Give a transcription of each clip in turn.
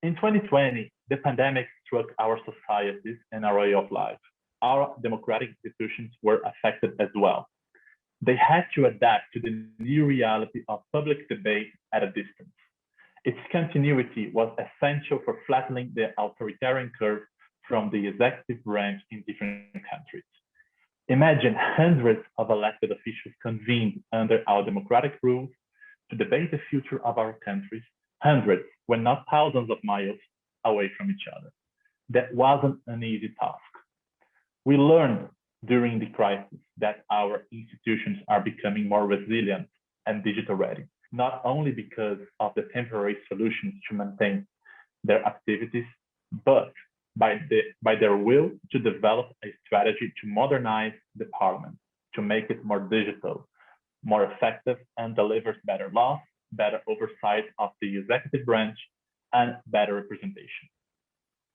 In 2020, the pandemic struck our societies and our way of life. Our democratic institutions were affected as well. They had to adapt to the new reality of public debate at a distance. Its continuity was essential for flattening the authoritarian curve from the executive branch in different countries. Imagine hundreds of elected officials convened under our democratic rules to debate the future of our countries, hundreds, when not thousands of miles away from each other. That wasn't an easy task. We learned during the crisis that our institutions are becoming more resilient and digital ready, not only because of the temporary solutions to maintain their activities, but by their will to develop a strategy to modernize the parliament, to make it more digital, more effective, and delivers better laws, better oversight of the executive branch, and better representation.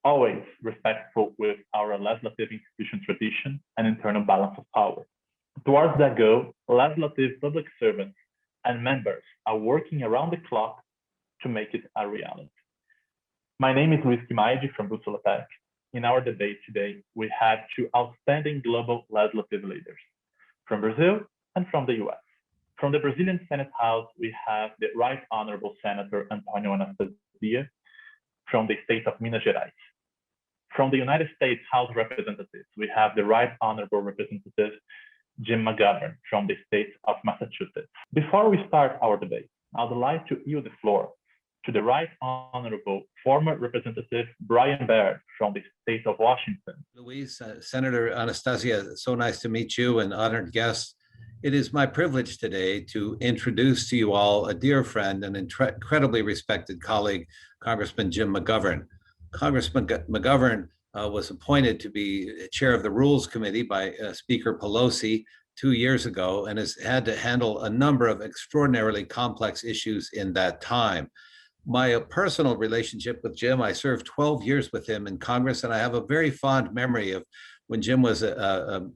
Always respectful with our legislative institution tradition and internal balance of power. Towards that goal, legislative public servants and members are working around the clock to make it a reality. My name is Luís from Bússola Tech. In our debate today, we have two outstanding global legislative leaders from Brazil and from the US. From the Brazilian Senate House, we have the Right Honorable Senator Antônio Anastasia from the state of Minas Gerais. From the United States House of Representatives, we have the Right Honorable Representative Jim McGovern from the state of Massachusetts. Before we start our debate, I would like to yield the floor to the Right Honorable former Representative Brian Baird from the state of Washington. Luís, Senator Anastasia, so nice to meet you and honored guests. It is my privilege today to introduce to you all a dear friend and incredibly respected colleague, Congressman Jim McGovern. Congressman McGovern was appointed to be chair of the Rules Committee by Speaker Pelosi 2 years ago and has had to handle a number of extraordinarily complex issues in that time. My personal relationship with Jim, I served 12 years with him in Congress, and I have a very fond memory of when Jim was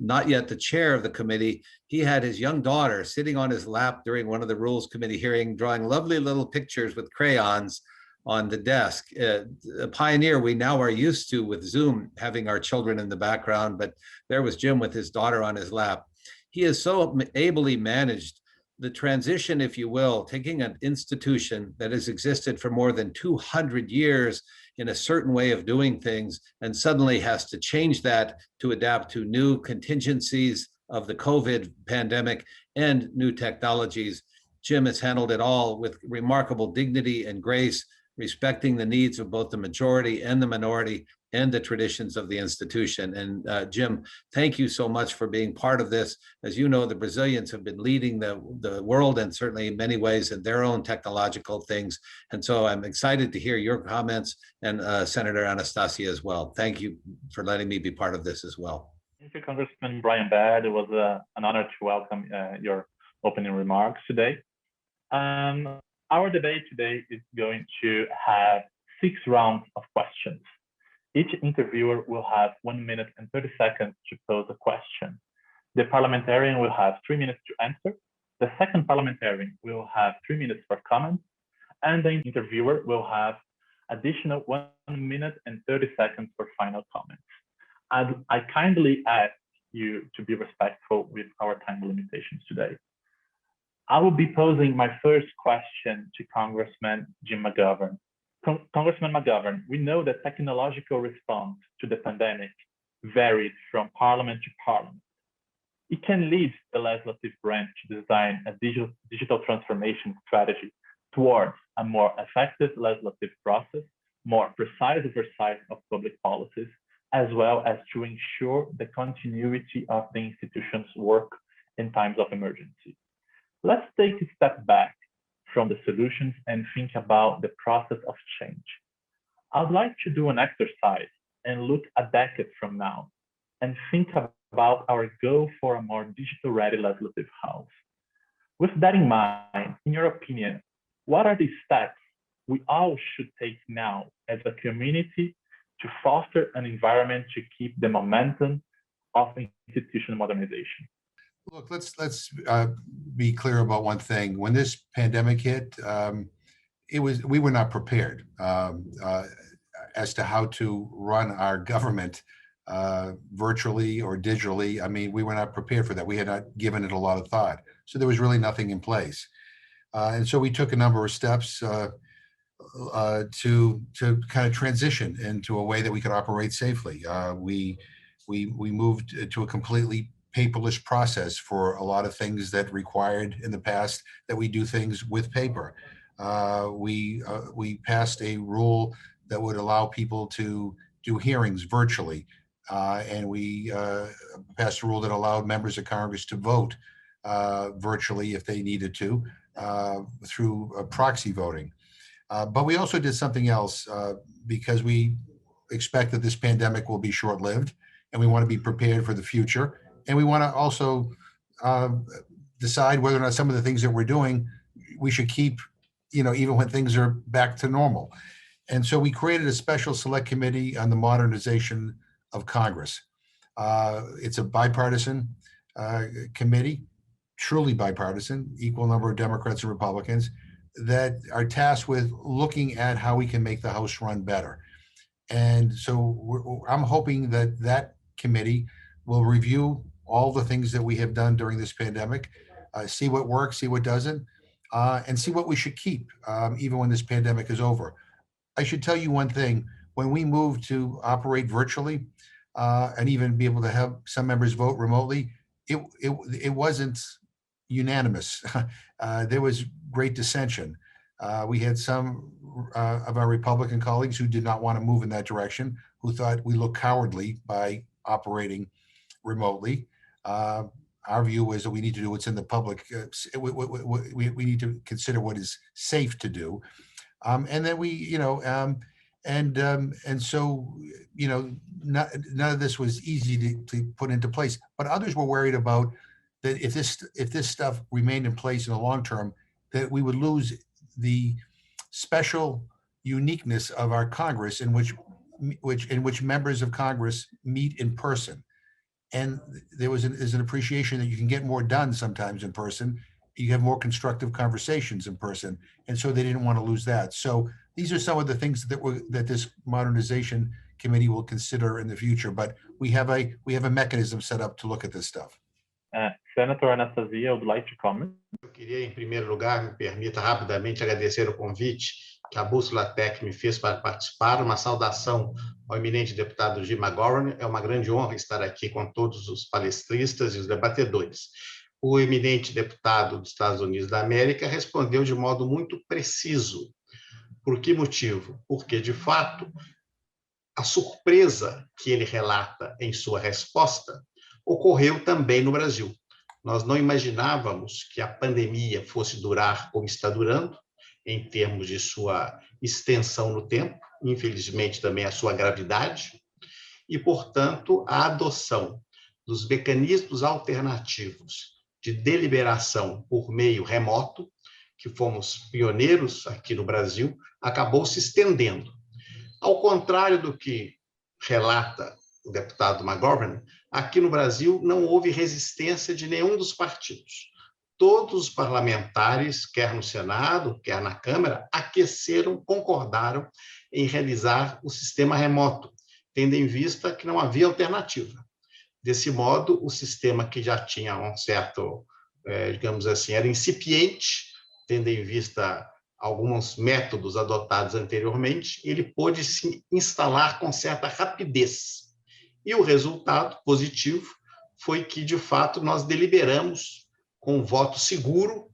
not yet the chair of the committee. He had his young daughter sitting on his lap during one of the Rules Committee hearings, drawing lovely little pictures with crayons on the desk. A pioneer we now are used to with Zoom, having our children in the background, but there was Jim with his daughter on his lap. He has so ably managed the transition, if you will, taking an institution that has existed for more than 200 years in a certain way of doing things and suddenly has to change that to adapt to new contingencies of the COVID pandemic and new technologies. Jim has handled it all with remarkable dignity and grace, respecting the needs of both the majority and the minority and the traditions of the institution. And Jim, thank you so much for being part of this. As you know, the Brazilians have been leading the world and certainly in many ways in their own technological things. And so I'm excited to hear your comments and Senator Anastasia as well. Thank you for letting me be part of this as well. Thank you, Congressman Brian Baird. It was an honor to welcome your opening remarks today. Our debate today is going to have 6 rounds of questions. Each interviewer will have 1 minute and 30 seconds to pose a question. The parliamentarian will have 3 minutes to answer. The second parliamentarian will have 3 minutes for comments. And the interviewer will have additional 1 minute and 30 seconds for final comments. I kindly ask you to be respectful with our time limitations today. I will be posing my first question to Congressman Jim McGovern. Congressman McGovern, we know that technological response to the pandemic varies from parliament to parliament. It can lead the legislative branch to design a digital transformation strategy towards a more effective legislative process, more precise oversight of public policies, as well as to ensure the continuity of the institution's work in times of emergency. Let's take a step back from the solutions and think about the process of change. I'd like to do an exercise and look a decade from now and think about our goal for a more digital-ready legislative house. With that in mind, in your opinion, what are the steps we all should take now as a community to foster an environment to keep the momentum of institutional modernization? Look, let's be clear about one thing. When this pandemic hit, we were not prepared as to how to run our government virtually or digitally. I mean, we were not prepared for that. We had not given it a lot of thought. So there was really nothing in place. And so we took a number of steps to kind of transition into a way that we could operate safely. We moved to a completely paperless process for a lot of things that required in the past that we do things with paper. We passed a rule that would allow people to do hearings virtually. And we passed a rule that allowed members of Congress to vote virtually if they needed to through proxy voting. But we also did something else because we expect that this pandemic will be short-lived and we want to be prepared for the future. And we want to also decide whether or not some of the things that we're doing, we should keep, even when things are back to normal. And so we created a special select committee on the modernization of Congress. It's a bipartisan committee, truly bipartisan, equal number of Democrats and Republicans that are tasked with looking at how we can make the House run better. And so I'm hoping that that committee will review all the things that we have done during this pandemic, see what works, see what doesn't, and see what we should keep, even when this pandemic is over. I should tell you one thing, when we moved to operate virtually and even be able to have some members vote remotely, it wasn't unanimous. There was great dissension. We had some of our Republican colleagues who did not want to move in that direction, who thought we looked cowardly by operating remotely. Our view was that we need to do what's in the public. We need to consider what is safe to do. And then so, none of this was easy to put into place, but others were worried about that if this stuff remained in place in the long term, that we would lose the special uniqueness of our Congress in which members of Congress meet in person. And there's an appreciation that you can get more done sometimes in person. You have more constructive conversations in person. And so they didn't want to lose that. So these are some of the things that this modernization committee will consider in the future. But we have a mechanism set up to look at this stuff. Senator Anastasia would like to comment. Eu queria, em primeiro lugar, me permita rapidamente agradecer o convite que a Bússola Tech me fez para participar. Uma saudação ao eminente deputado McGovern. É uma grande honra estar aqui com todos os palestristas e os debatedores. O eminente deputado dos Estados Unidos da América respondeu de modo muito preciso. Por que motivo? Porque, de fato, a surpresa que ele relata em sua resposta ocorreu também no Brasil. Nós não imaginávamos que a pandemia fosse durar como está durando, em termos de sua extensão no tempo, infelizmente também a sua gravidade, e, portanto, a adoção dos mecanismos alternativos de deliberação por meio remoto, que fomos pioneiros aqui no Brasil, acabou se estendendo. Ao contrário do que relata o deputado McGovern, aqui no Brasil não houve resistência de nenhum dos partidos. Todos os parlamentares, quer no Senado, quer na Câmara, aqueceram, concordaram em realizar o sistema remoto, tendo em vista que não havia alternativa. Desse modo, o sistema que já tinha um certo, digamos assim, era incipiente, tendo em vista alguns métodos adotados anteriormente, ele pôde se instalar com certa rapidez. E o resultado positivo foi que, de fato, nós deliberamos com um voto seguro,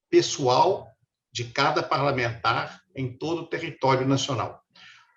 pessoal, de cada parlamentar em todo o território nacional.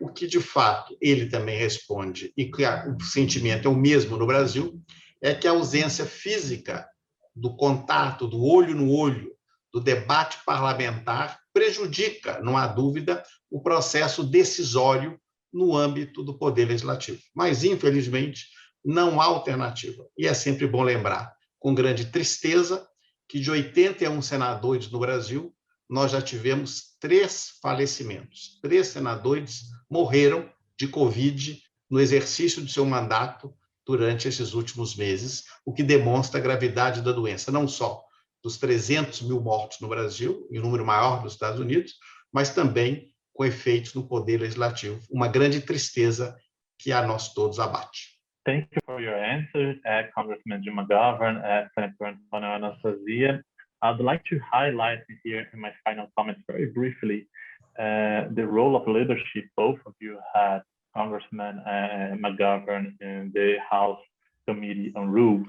O que, de fato, ele também responde, e que o sentimento é o mesmo no Brasil, é que a ausência física do contato, do olho no olho, do debate parlamentar, prejudica, não há dúvida, o processo decisório no âmbito do Poder Legislativo. Mas, infelizmente, não há alternativa. E é sempre bom lembrar, com grande tristeza, que de 81 senadores no Brasil, nós já tivemos 3 falecimentos. 3 senadores morreram de Covid no exercício de seu mandato durante esses últimos meses, o que demonstra a gravidade da doença, não só dos 300 mil mortos no Brasil, em número maior dos Estados Unidos, mas também com efeitos no poder legislativo. Uma grande tristeza que a nós todos abate. Thank you for your answer, Congressman McGovern, Senator Anastasia. I'd like to highlight here in my final comments very briefly the role of leadership both of you had, Congressman McGovern in the House Committee on Rules,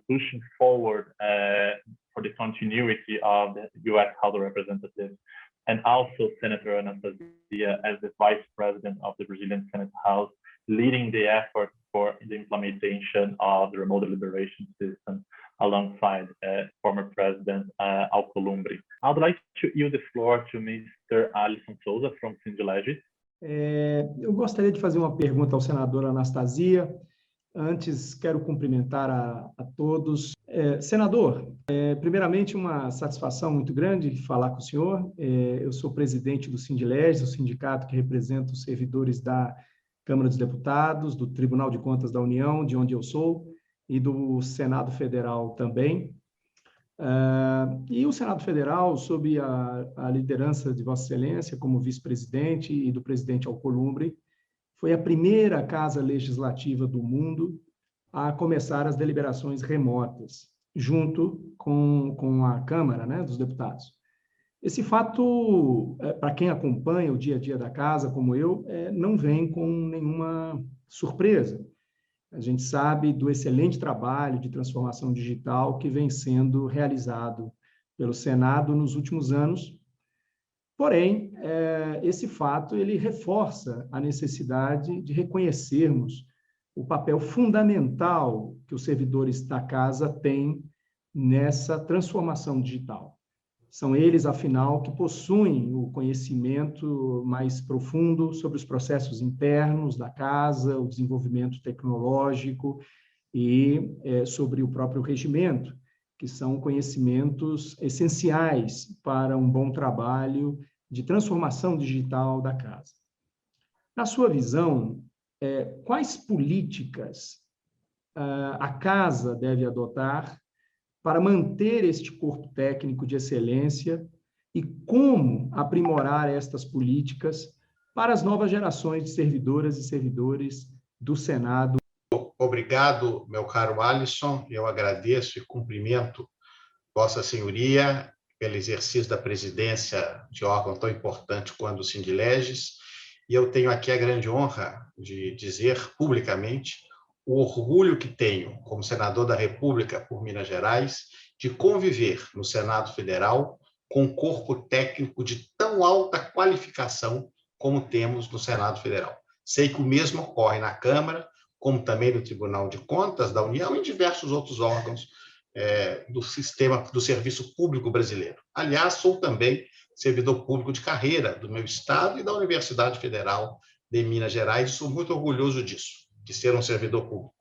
pushing forward for the continuity of the U.S. House of Representatives, and also Senator Anastasia as the Vice President of the Brazilian Senate House, leading the effort for the implementation of the remote deliberation system alongside former President Alcolumbre. I'd like to yield the floor to Mr. Alison Souza from Sindilegis. Eu gostaria de fazer uma pergunta ao senador Anastasia. Antes, quero cumprimentar a todos. Senador, primeiramente, uma satisfação muito grande falar com o senhor. Eu sou presidente do Sindilegis, o sindicato que representa os servidores da Câmara dos Deputados, do Tribunal de Contas da União, de onde eu sou, e do Senado Federal também. E o Senado Federal, sob a liderança de Vossa Excelência como vice-presidente e do presidente Alcolumbre, foi a primeira casa legislativa do mundo a começar as deliberações remotas, junto com a Câmara, né, dos Deputados. Esse fato, para quem acompanha o dia a dia da casa, como eu, não vem com nenhuma surpresa. A gente sabe do excelente trabalho de transformação digital que vem sendo realizado pelo Senado nos últimos anos. Porém, esse fato ele reforça a necessidade de reconhecermos o papel fundamental que os servidores da casa têm nessa transformação digital. São eles, afinal, que possuem o conhecimento mais profundo sobre os processos internos da casa, o desenvolvimento tecnológico e sobre o próprio regimento, que são conhecimentos essenciais para um bom trabalho de transformação digital da casa. Na sua visão, quais políticas a casa deve adotar para manter este corpo técnico de excelência e como aprimorar estas políticas para as novas gerações de servidoras e servidores do Senado? Obrigado, meu caro Alison. Eu agradeço e cumprimento Vossa Senhoria pelo exercício da presidência de órgão tão importante quanto o Sindilegis. E eu tenho aqui a grande honra de dizer publicamente o orgulho que tenho, como senador da República por Minas Gerais, de conviver no Senado Federal com um corpo técnico de tão alta qualificação como temos no Senado Federal. Sei que o mesmo ocorre na Câmara, como também no Tribunal de Contas da União e em diversos outros órgãos do sistema do serviço público brasileiro. Aliás, sou também servidor público de carreira do meu estado e da Universidade Federal de Minas Gerais, e sou muito orgulhoso disso, de ser um servidor público.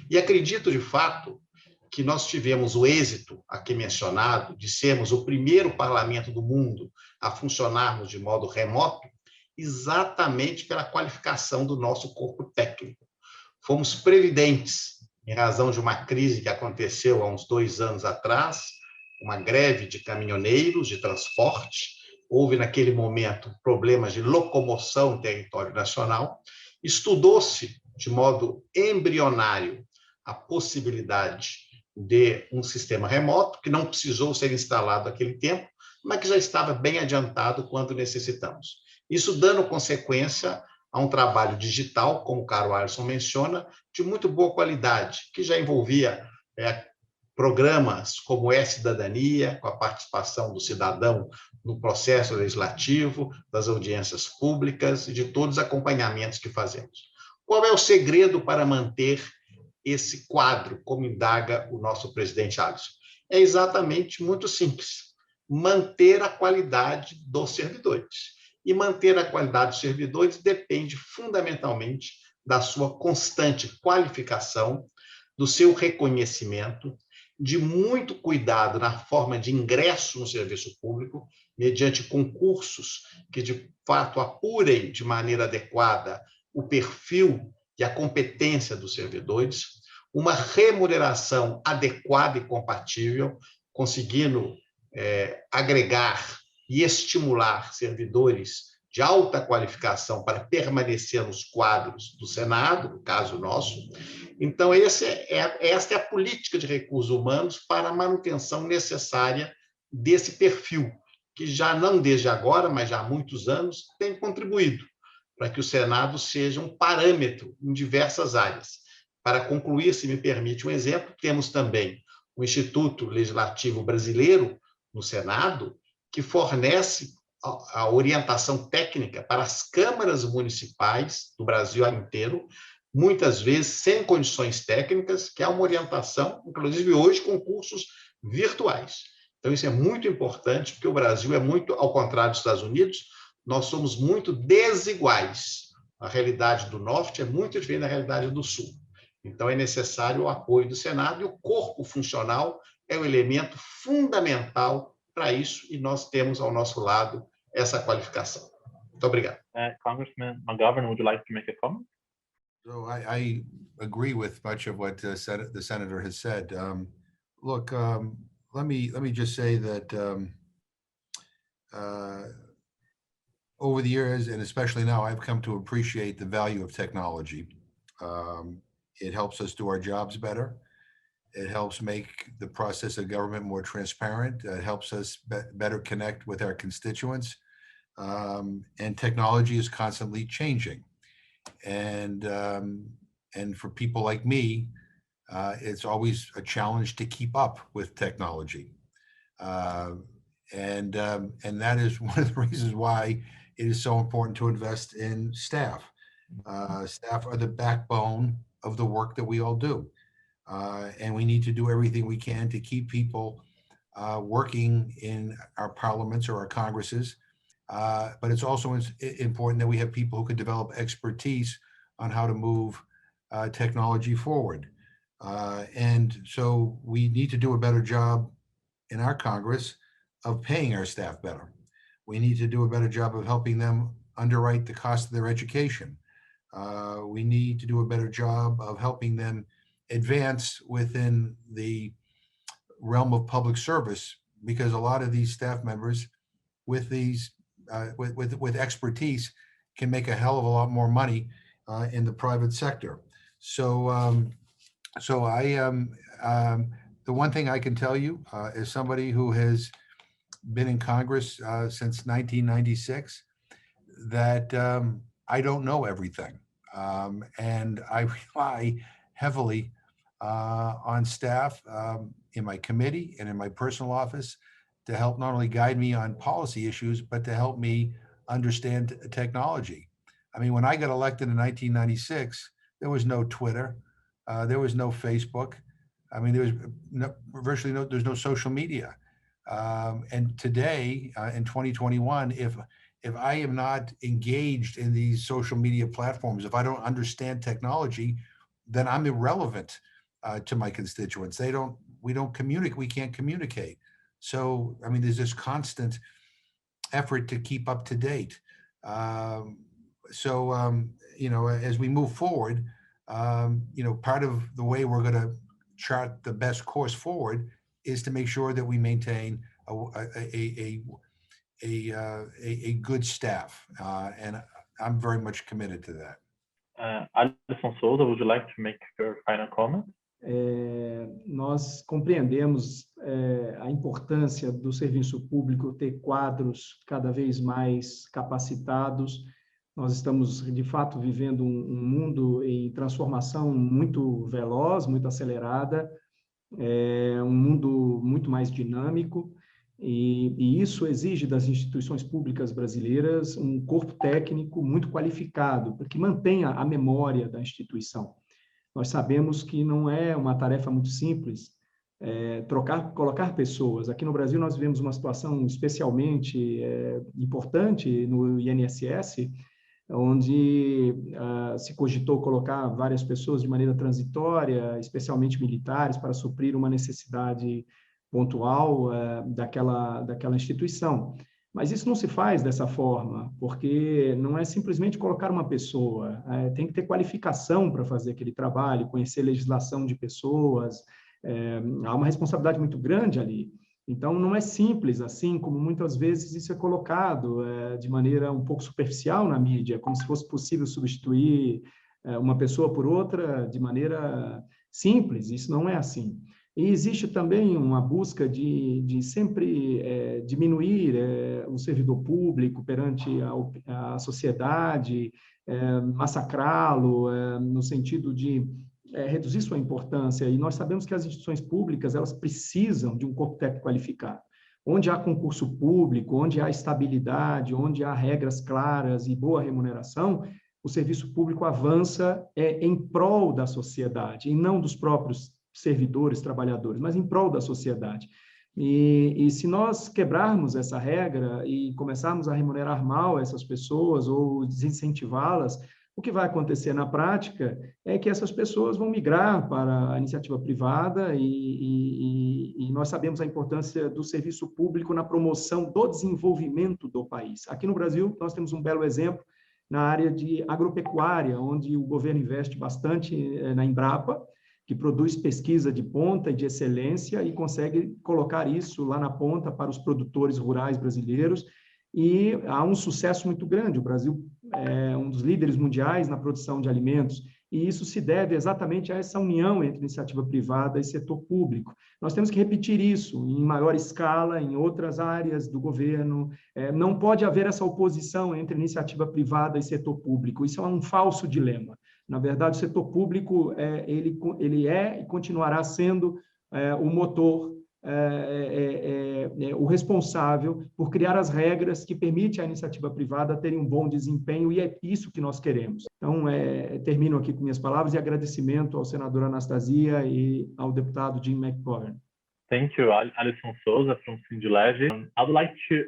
E acredito, de fato, que nós tivemos o êxito, aqui mencionado, de sermos o primeiro parlamento do mundo a funcionarmos de modo remoto, exatamente pela qualificação do nosso corpo técnico. Fomos previdentes, em razão de uma crise que aconteceu há uns 2 anos atrás, uma greve de caminhoneiros de transporte, houve naquele momento problemas de locomoção no território nacional, estudou-se de modo embrionário a possibilidade de um sistema remoto, que não precisou ser instalado naquele tempo, mas que já estava bem adiantado quando necessitamos. Isso dando consequência a um trabalho digital, como o caro Alison menciona, de muito boa qualidade, que já envolvia programas como E-Cidadania, com a participação do cidadão no processo legislativo, das audiências públicas e de todos os acompanhamentos que fazemos. Qual é o segredo para manter esse quadro, como indaga o nosso presidente Alison? É exatamente muito simples: manter a qualidade dos servidores. E manter a qualidade dos servidores depende fundamentalmente da sua constante qualificação, do seu reconhecimento, de muito cuidado na forma de ingresso no serviço público, mediante concursos que, de fato, apurem de maneira adequada o perfil e a competência dos servidores, uma remuneração adequada e compatível, conseguindo agregar e estimular servidores de alta qualificação para permanecer nos quadros do Senado, no caso nosso. Então, esta é a política de recursos humanos para a manutenção necessária desse perfil, que já não desde agora, mas já há muitos anos, tem contribuído para que o Senado seja um parâmetro em diversas áreas. Para concluir, se me permite um exemplo, temos também o Instituto Legislativo Brasileiro, no Senado, que fornece a orientação técnica para as câmaras municipais do Brasil inteiro, muitas vezes sem condições técnicas, que é uma orientação, inclusive hoje, com cursos virtuais. Então, isso é muito importante, porque o Brasil é muito, ao contrário dos Estados Unidos, nós somos muito desiguais. A realidade do Norte é muito diferente da realidade do Sul. Então, é necessário o apoio do Senado, e o corpo funcional é o elemento fundamental para isso, e nós temos ao nosso lado essa qualificação. Muito obrigado. Congressman McGovern, would you like to make a comment? So I agree with much of what the senator has said. Look, let me just say that over the years, and especially now, I've come to appreciate the value of technology. It helps us do our jobs better. It helps make the process of government more transparent. It helps us better connect with our constituents. And technology is constantly changing. And for people like me, it's always a challenge to keep up with technology. And that is one of the reasons why it is so important to invest in staff. Staff are the backbone of the work that we all do. And we need to do everything we can to keep people working in our parliaments or our Congresses. But it's also important that we have people who can develop expertise on how to move technology forward. And so we need to do a better job in our Congress of paying our staff better. We need to do a better job of helping them underwrite the cost of their education. We need to do a better job of helping them advance within the realm of public service, because a lot of these staff members with these with expertise can make a hell of a lot more money in the private sector. So the one thing I can tell you as somebody who has been in Congress since 1996, that I don't know everything. And I rely heavily on staff in my committee and in my personal office to help not only guide me on policy issues, but to help me understand technology. I mean, when I got elected in 1996, there was no Twitter, there was no Facebook. I mean, there was virtually there's no social media. And today, in 2021, if I am not engaged in these social media platforms, if I don't understand technology, then I'm irrelevant to my constituents. We don't communicate, we can't communicate. So, I mean, there's this constant effort to keep up to date. You know, as we move forward, you know, part of the way we're going to chart the best course forward is to make sure that we maintain a good staff, and I'm very much committed to that. Alison Souza, would you like to make your final comment? Nós compreendemos a importância do serviço público ter quadros cada vez mais capacitados. Nós estamos, de fato, vivendo um mundo em transformação muito veloz, muito acelerada, um mundo muito mais dinâmico, e isso exige das instituições públicas brasileiras um corpo técnico muito qualificado, que mantenha a memória da instituição. Nós sabemos que não é uma tarefa muito simples colocar pessoas. Aqui no Brasil nós vivemos uma situação especialmente importante no INSS, onde se cogitou colocar várias pessoas de maneira transitória, especialmente militares, para suprir uma necessidade pontual daquela instituição. Mas isso não se faz dessa forma, porque não é simplesmente colocar uma pessoa, tem que ter qualificação para fazer aquele trabalho, conhecer legislação de pessoas, há uma responsabilidade muito grande ali. Então, não é simples assim, como muitas vezes isso é colocado de maneira um pouco superficial na mídia, como se fosse possível substituir uma pessoa por outra de maneira simples. Isso não é assim. E existe também uma busca de sempre diminuir o servidor público perante a sociedade, massacrá-lo, no sentido de reduzir sua importância. E nós sabemos que as instituições públicas elas precisam de um corpo técnico qualificado. Onde há concurso público, onde há estabilidade, onde há regras claras e boa remuneração, o serviço público avança em prol da sociedade, e não dos próprios servidores, trabalhadores, mas em prol da sociedade. E se nós quebrarmos essa regra e começarmos a remunerar mal essas pessoas ou desincentivá-las, o que vai acontecer na prática é que essas pessoas vão migrar para a iniciativa privada e nós sabemos a importância do serviço público na promoção do desenvolvimento do país. Aqui no Brasil, nós temos um belo exemplo na área de agropecuária, onde o governo investe bastante na Embrapa, que produz pesquisa de ponta e de excelência e consegue colocar isso lá na ponta para os produtores rurais brasileiros, e há um sucesso muito grande. O Brasil é um dos líderes mundiais na produção de alimentos, e isso se deve exatamente a essa união entre iniciativa privada e setor público. Nós temos que repetir isso em maior escala, em outras áreas do governo. Não pode haver essa oposição entre iniciativa privada e setor público. Isso é um falso dilema. Na verdade, o setor público ele é e continuará sendo o motor, o responsável por criar as regras que permitem à iniciativa privada ter um bom desempenho, e é isso que nós queremos. Então, termino aqui com minhas palavras e agradecimento ao senador Anastasia e ao deputado Jim McGovern. Thank you, Alison Souza from Sindilegis. I would like to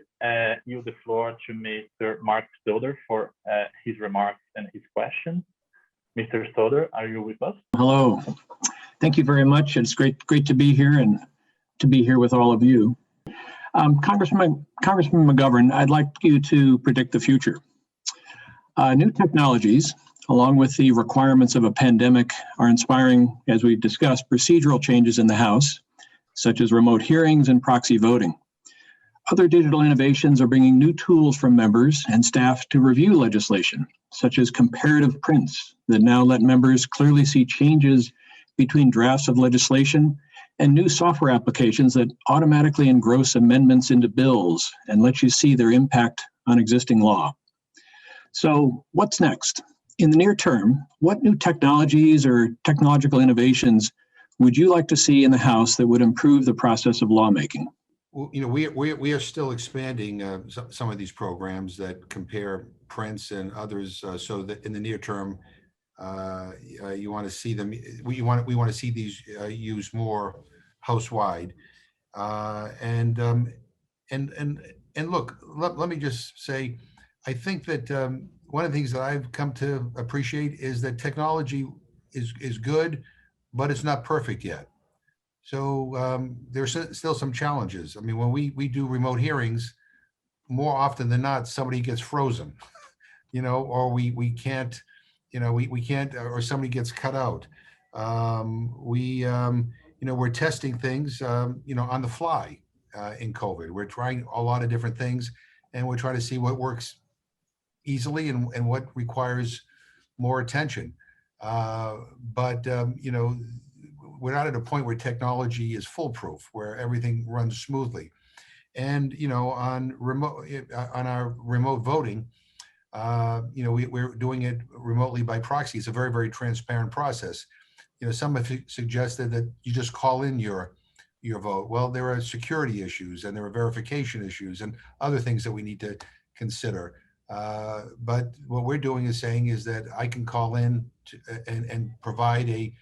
yield the floor to Mr. Mark Stodder for his remarks and his questions. Mr. Stodder, are you with us? Hello. Thank you very much. It's great to be here and to be here with all of you. Congressman McGovern, I'd like you to predict the future. New technologies, along with the requirements of a pandemic, are inspiring, as we've discussed, procedural changes in the House, such as remote hearings and proxy voting. Other digital innovations are bringing new tools from members and staff to review legislation, such as comparative prints that now let members clearly see changes between drafts of legislation, and new software applications that automatically engross amendments into bills and let you see their impact on existing law. So what's next? In the near term, what new technologies or technological innovations would you like to see in the House that would improve the process of lawmaking? Well, we are still expanding some of these programs that compare prints and others, so that in the near term, you want to see them. We want to see these used more house-wide. And look, let me just say, I think that one of the things that I've come to appreciate is that technology is good, but it's not perfect yet. So there's still some challenges. I mean, when we do remote hearings, more often than not, somebody gets frozen, or we can't, we can't, or somebody gets cut out. We're testing things, on the fly in COVID. We're trying a lot of different things, and we're trying to see what works easily and what requires more attention. But we're not at a point where technology is foolproof, where everything runs smoothly. And on our remote voting, we're doing it remotely by proxy. It's a very, very transparent process. Some have suggested that you just call in your vote. Well, there are security issues and there are verification issues and other things that we need to consider. But what we're doing is saying is that I can call in and provide a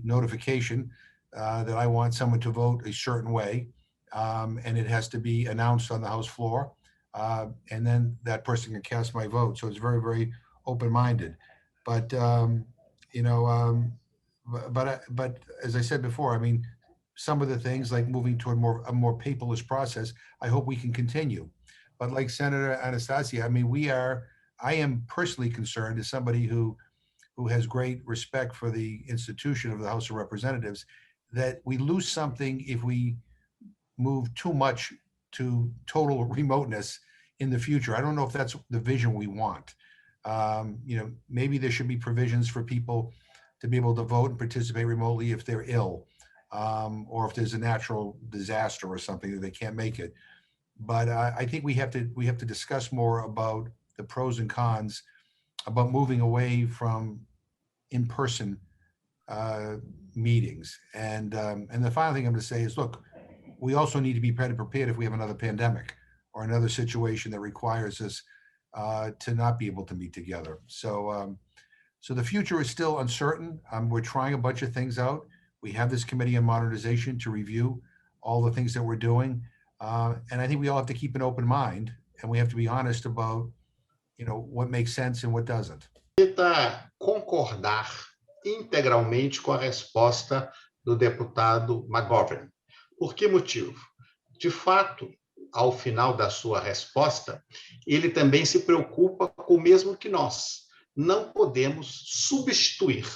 notification that I want someone to vote a certain way, and it has to be announced on the House floor, and then that person can cast my vote. So it's very, very open-minded. But but as I said before, I mean, some of the things like moving toward a more paperless process, I hope we can continue. But like Senator Anastasia, I mean, I am personally concerned as somebody who has great respect for the institution of the House of Representatives, that we lose something if we move too much to total remoteness in the future. I don't know if that's the vision we want. Maybe there should be provisions for people to be able to vote and participate remotely if they're ill, or if there's a natural disaster or something that they can't make it. But I think we have to discuss more about the pros and cons about moving away from in-person meetings. And the final thing I'm going to say is, look, we also need to be better prepared if we have another pandemic or another situation that requires us to not be able to meet together. So the future is still uncertain. We're trying a bunch of things out. We have this committee on modernization to review all the things that we're doing. And I think we all have to keep an open mind, and we have to be honest about, what makes sense and what doesn't. Concordar integralmente com a resposta do deputado McGovern. Por que motivo? De fato, ao final da sua resposta, ele também se preocupa com o mesmo que nós. Não podemos substituir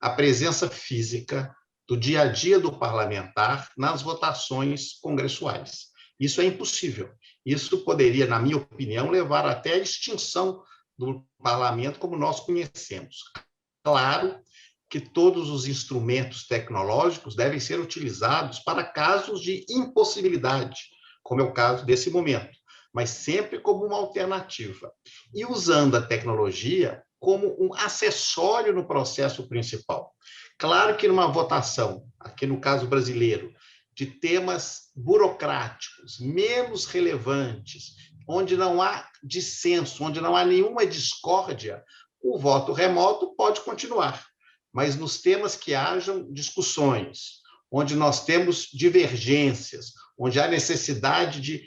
a presença física do dia a dia do parlamentar nas votações congressuais. Isso é impossível. Isso poderia, na minha opinião, levar até a extinção do parlamento como nós conhecemos. Claro que todos os instrumentos tecnológicos devem ser utilizados para casos de impossibilidade, como é o caso desse momento, mas sempre como uma alternativa. E usando a tecnologia como um acessório no processo principal. Claro que numa votação, aqui no caso brasileiro, de temas burocráticos, menos relevantes, onde não há dissenso, onde não há nenhuma discórdia, o voto remoto pode continuar. Mas nos temas que hajam discussões, onde nós temos divergências, onde há necessidade de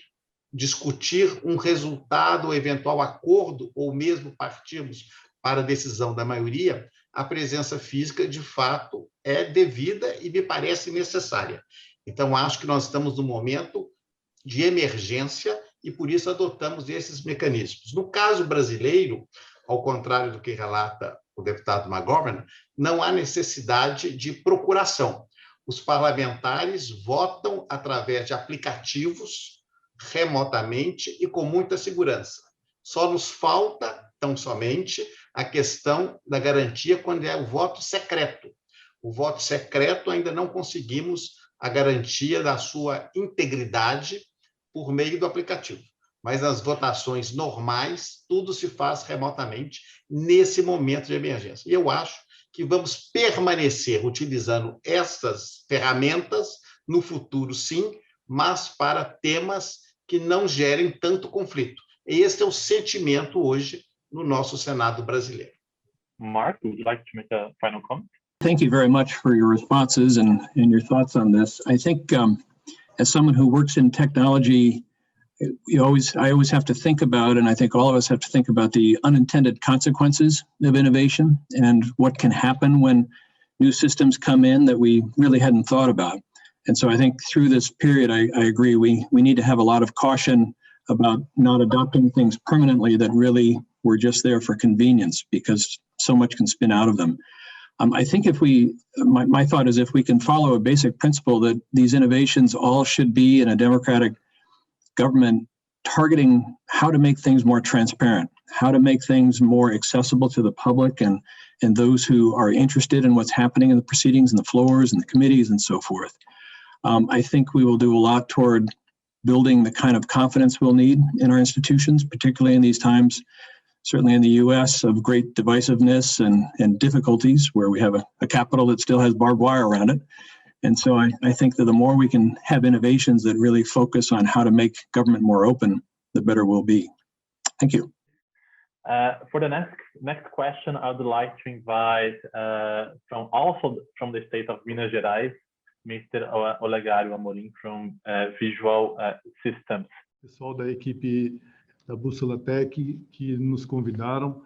discutir um resultado, ou eventual acordo, ou mesmo partirmos para a decisão da maioria, a presença física, de fato, é devida e me parece necessária. Então, acho que nós estamos num momento de emergência e, por isso, adotamos esses mecanismos. No caso brasileiro, ao contrário do que relata o deputado McGovern, não há necessidade de procuração. Os parlamentares votam através de aplicativos, remotamente e com muita segurança. Só nos falta, tão somente, a questão da garantia quando é o voto secreto. O voto secreto ainda não conseguimos a garantia da sua integridade por meio do aplicativo. Mas nas votações normais, tudo se faz remotamente nesse momento de emergência. E eu acho que vamos permanecer utilizando essas ferramentas no futuro, sim, mas para temas que não gerem tanto conflito. Esse é o sentimento hoje no nosso Senado brasileiro. Mark, would you like to make a final comment? Thank you very much for your responses and your thoughts on this. I think as someone who works in technology, I always have to think about, and I think all of us have to think about the unintended consequences of innovation and what can happen when new systems come in that we really hadn't thought about. And so I think through this period, I agree, we need to have a lot of caution about not adopting things permanently that really were just there for convenience, because so much can spin out of them. I think my thought is if we can follow a basic principle that these innovations all should be in a democratic government targeting how to make things more transparent, how to make things more accessible to the public and those who are interested in what's happening in the proceedings and the floors and the committees and so forth. I think we will do a lot toward building the kind of confidence we'll need in our institutions, particularly in these times, certainly in the US, of great divisiveness and difficulties where we have a Capitol that still has barbed wire around it. And so I think that the more we can have innovations that really focus on how to make government more open, the better we'll be. Thank you. For the next question, I would like to invite from the state of Minas Gerais, Mr. Olegário Amorim from Visual Systems. Pessoal da equipe da Bússola Tech que nos convidaram,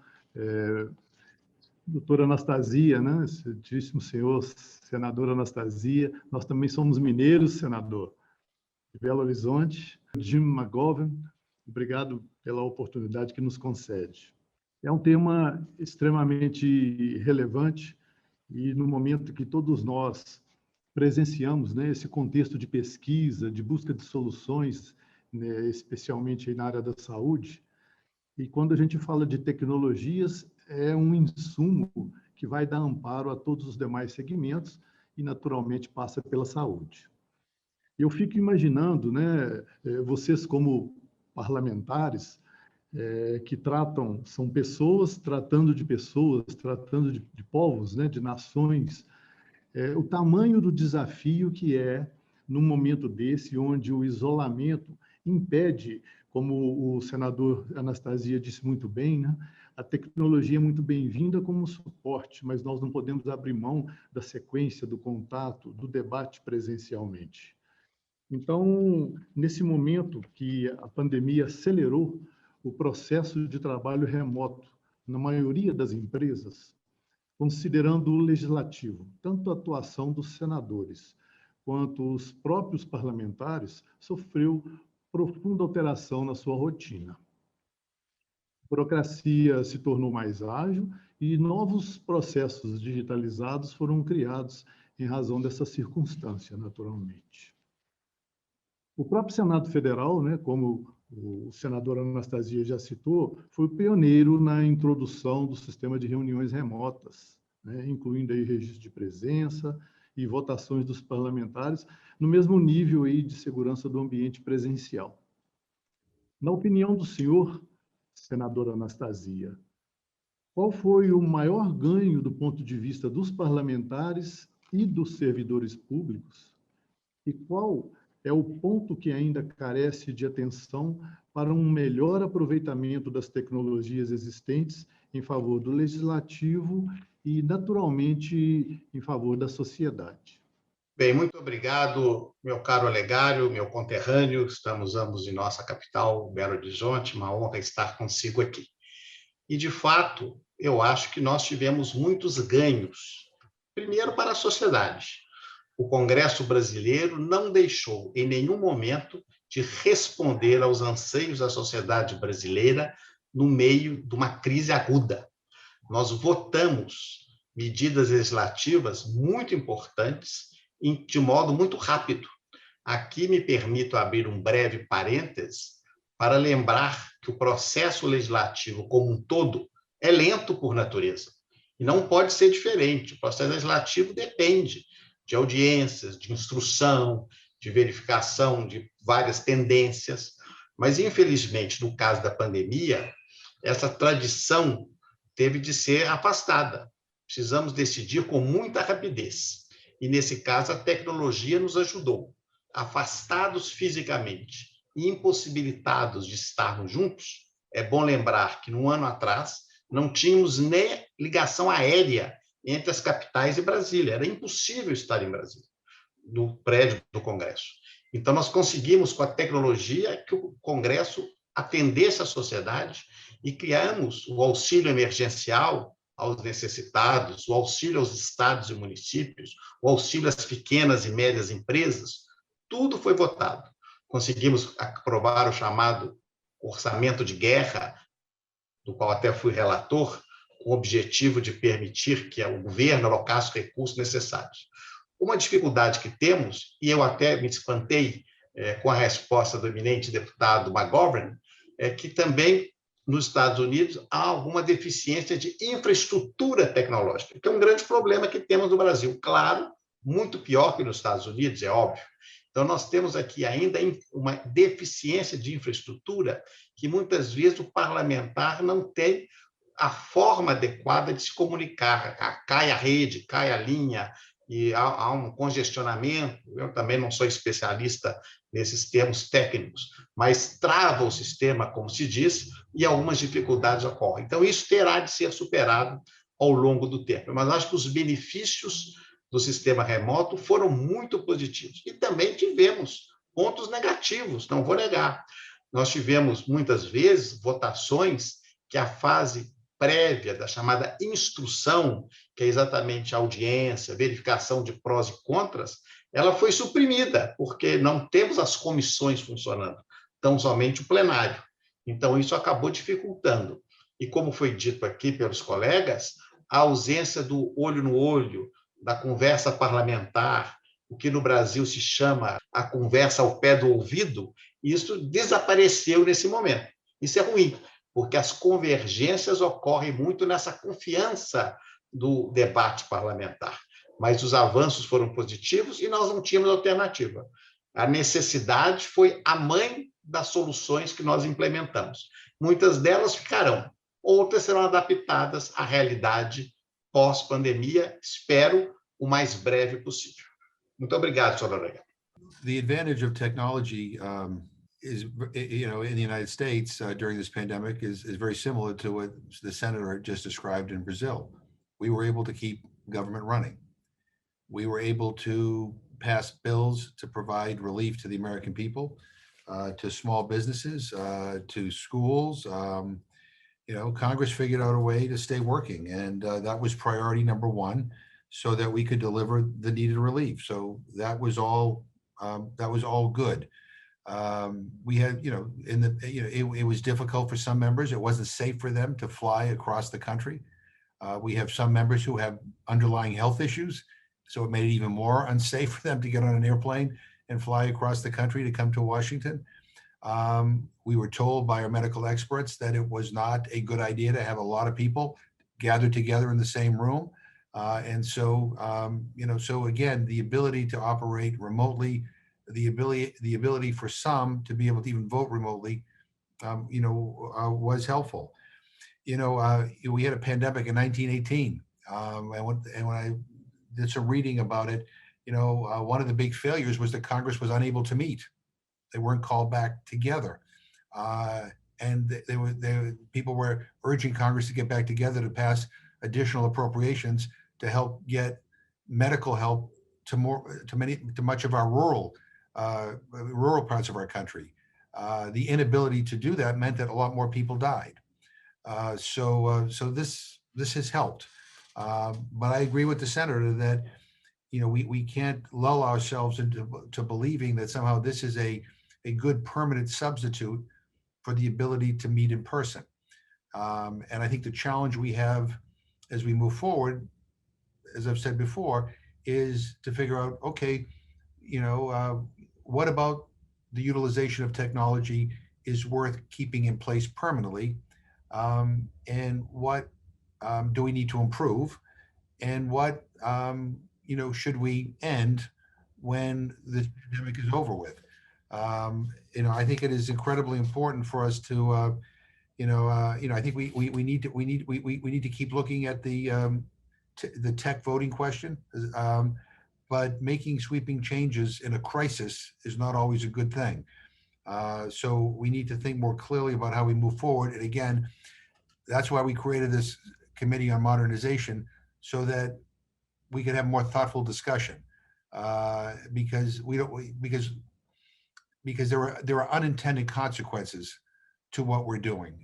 doutora Anastasia, né? Excelentíssimo senhor senador Anastasia, nós também somos mineiros, senador, de Belo Horizonte. Jim McGovern, obrigado pela oportunidade que nos concede. É um tema extremamente relevante e no momento que todos nós presenciamos, né, esse contexto de pesquisa, de busca de soluções, né, especialmente na área da saúde. E quando a gente fala de tecnologias, é um insumo que vai dar amparo a todos os demais segmentos e, naturalmente, passa pela saúde. Eu fico imaginando, né, vocês como parlamentares, que são pessoas, tratando de povos, né, de nações, o tamanho do desafio que é, num momento desse, onde o isolamento impede, como o senador Anastasia disse muito bem, né, a tecnologia é muito bem-vinda como suporte, mas nós não podemos abrir mão da sequência, do contato, do debate presencialmente. Então, nesse momento que a pandemia acelerou o processo de trabalho remoto na maioria das empresas, considerando o legislativo, tanto a atuação dos senadores quanto os próprios parlamentares, sofreu profunda alteração na sua rotina. A burocracia se tornou mais ágil e novos processos digitalizados foram criados em razão dessa circunstância, naturalmente. O próprio Senado Federal, né, como o senador Anastasia já citou, foi o pioneiro na introdução do sistema de reuniões remotas, né, incluindo aí registro de presença e votações dos parlamentares, no mesmo nível aí de segurança do ambiente presencial. Na opinião do senhor, senadora Anastasia, qual foi o maior ganho do ponto de vista dos parlamentares e dos servidores públicos? E qual é o ponto que ainda carece de atenção para um melhor aproveitamento das tecnologias existentes em favor do legislativo e, naturalmente, em favor da sociedade? Bem, muito obrigado, meu caro Olegário, meu conterrâneo. Estamos ambos em nossa capital, Belo Horizonte. Uma honra estar consigo aqui. E, de fato, eu acho que nós tivemos muitos ganhos. Primeiro, para a sociedade. O Congresso brasileiro não deixou, em nenhum momento, de responder aos anseios da sociedade brasileira no meio de uma crise aguda. Nós votamos medidas legislativas muito importantes de modo muito rápido. Aqui me permito abrir um breve parêntese para lembrar que o processo legislativo como um todo é lento por natureza. E não pode ser diferente. O processo legislativo depende de audiências, de instrução, de verificação de várias tendências. Mas, infelizmente, no caso da pandemia, essa tradição teve de ser afastada. Precisamos decidir com muita rapidez. E, nesse caso, a tecnologia nos ajudou. Afastados fisicamente e impossibilitados de estarmos juntos, é bom lembrar que, no ano atrás, não tínhamos nem ligação aérea entre as capitais e Brasília. Era impossível estar em Brasília, no prédio do Congresso. Então, nós conseguimos, com a tecnologia, que o Congresso atendesse a sociedade e criamos o auxílio emergencial aos necessitados, o auxílio aos estados e municípios, o auxílio às pequenas e médias empresas. Tudo foi votado. Conseguimos aprovar o chamado orçamento de guerra, do qual até fui relator, com o objetivo de permitir que o governo alocasse os recursos necessários. Uma dificuldade que temos, e eu até me espantei com a resposta do eminente deputado McGovern, é que também nos Estados Unidos há alguma deficiência de infraestrutura tecnológica, que é um grande problema que temos no Brasil. Claro, muito pior que nos Estados Unidos, é óbvio. Então, nós temos aqui ainda uma deficiência de infraestrutura que, muitas vezes, o parlamentar não tem a forma adequada de se comunicar. Cai a rede, cai a linha, e há um congestionamento. Eu também não sou especialista nesses termos técnicos, mas trava o sistema, como se diz, e algumas dificuldades ocorrem. Então, isso terá de ser superado ao longo do tempo. Mas acho que os benefícios do sistema remoto foram muito positivos. E também tivemos pontos negativos, não vou negar. Nós tivemos, muitas vezes, votações que a fase prévia da chamada instrução, que é exatamente a audiência, verificação de prós e contras, ela foi suprimida, porque não temos as comissões funcionando, tão somente o plenário. Então, isso acabou dificultando. E, como foi dito aqui pelos colegas, a ausência do olho no olho, da conversa parlamentar, o que no Brasil se chama a conversa ao pé do ouvido, isso desapareceu nesse momento. Isso é ruim, porque as convergências ocorrem muito nessa confiança do debate parlamentar. Mas os avanços foram positivos e nós não tínhamos alternativa. A necessidade foi a mãe das soluções que nós implementamos. Muitas delas ficarão, outras serão adaptadas à realidade pós-pandemia, espero, o mais breve possível. Muito obrigado, senhor Aranha. The advantage of technology is, in the United States during this pandemic is very similar to what the senator just described in Brazil. We were able to keep government running. We were able to pass bills to provide relief to the American people, to small businesses, to schools. Congress figured out a way to stay working, and that was priority number one, so that we could deliver the needed relief. So that was all good. We had, it was difficult for some members. It wasn't safe for them to fly across the country. We have some members who have underlying health issues, so it made it even more unsafe for them to get on an airplane and fly across the country to come to Washington. We were told by our medical experts that it was not a good idea to have a lot of people gathered together in the same room. So again, the ability to operate remotely, the ability for some to be able to even vote remotely, was helpful. We had a pandemic in 1918, and when I did some reading about it, one of the big failures was that Congress was unable to meet. They weren't called back together, and people were urging Congress to get back together to pass additional appropriations to help get medical help to much of our rural parts of our country. The inability to do that meant that a lot more people died. So this has helped. But I agree with the senator that we can't lull ourselves into believing that somehow this is a good permanent substitute for the ability to meet in person. And I think the challenge we have as we move forward, as I've said before, is to figure out, okay, what about the utilization of technology is worth keeping in place permanently, and what do we need to improve, and what should we end when the pandemic is over with. I think it is incredibly important for us to, I think we need to keep looking at the tech voting question, but making sweeping changes in a crisis is not always a good thing. So we need to think more clearly about how we move forward. And again, that's why we created this committee on modernization, so that we could have more thoughtful discussion, because there are unintended consequences to what we're doing,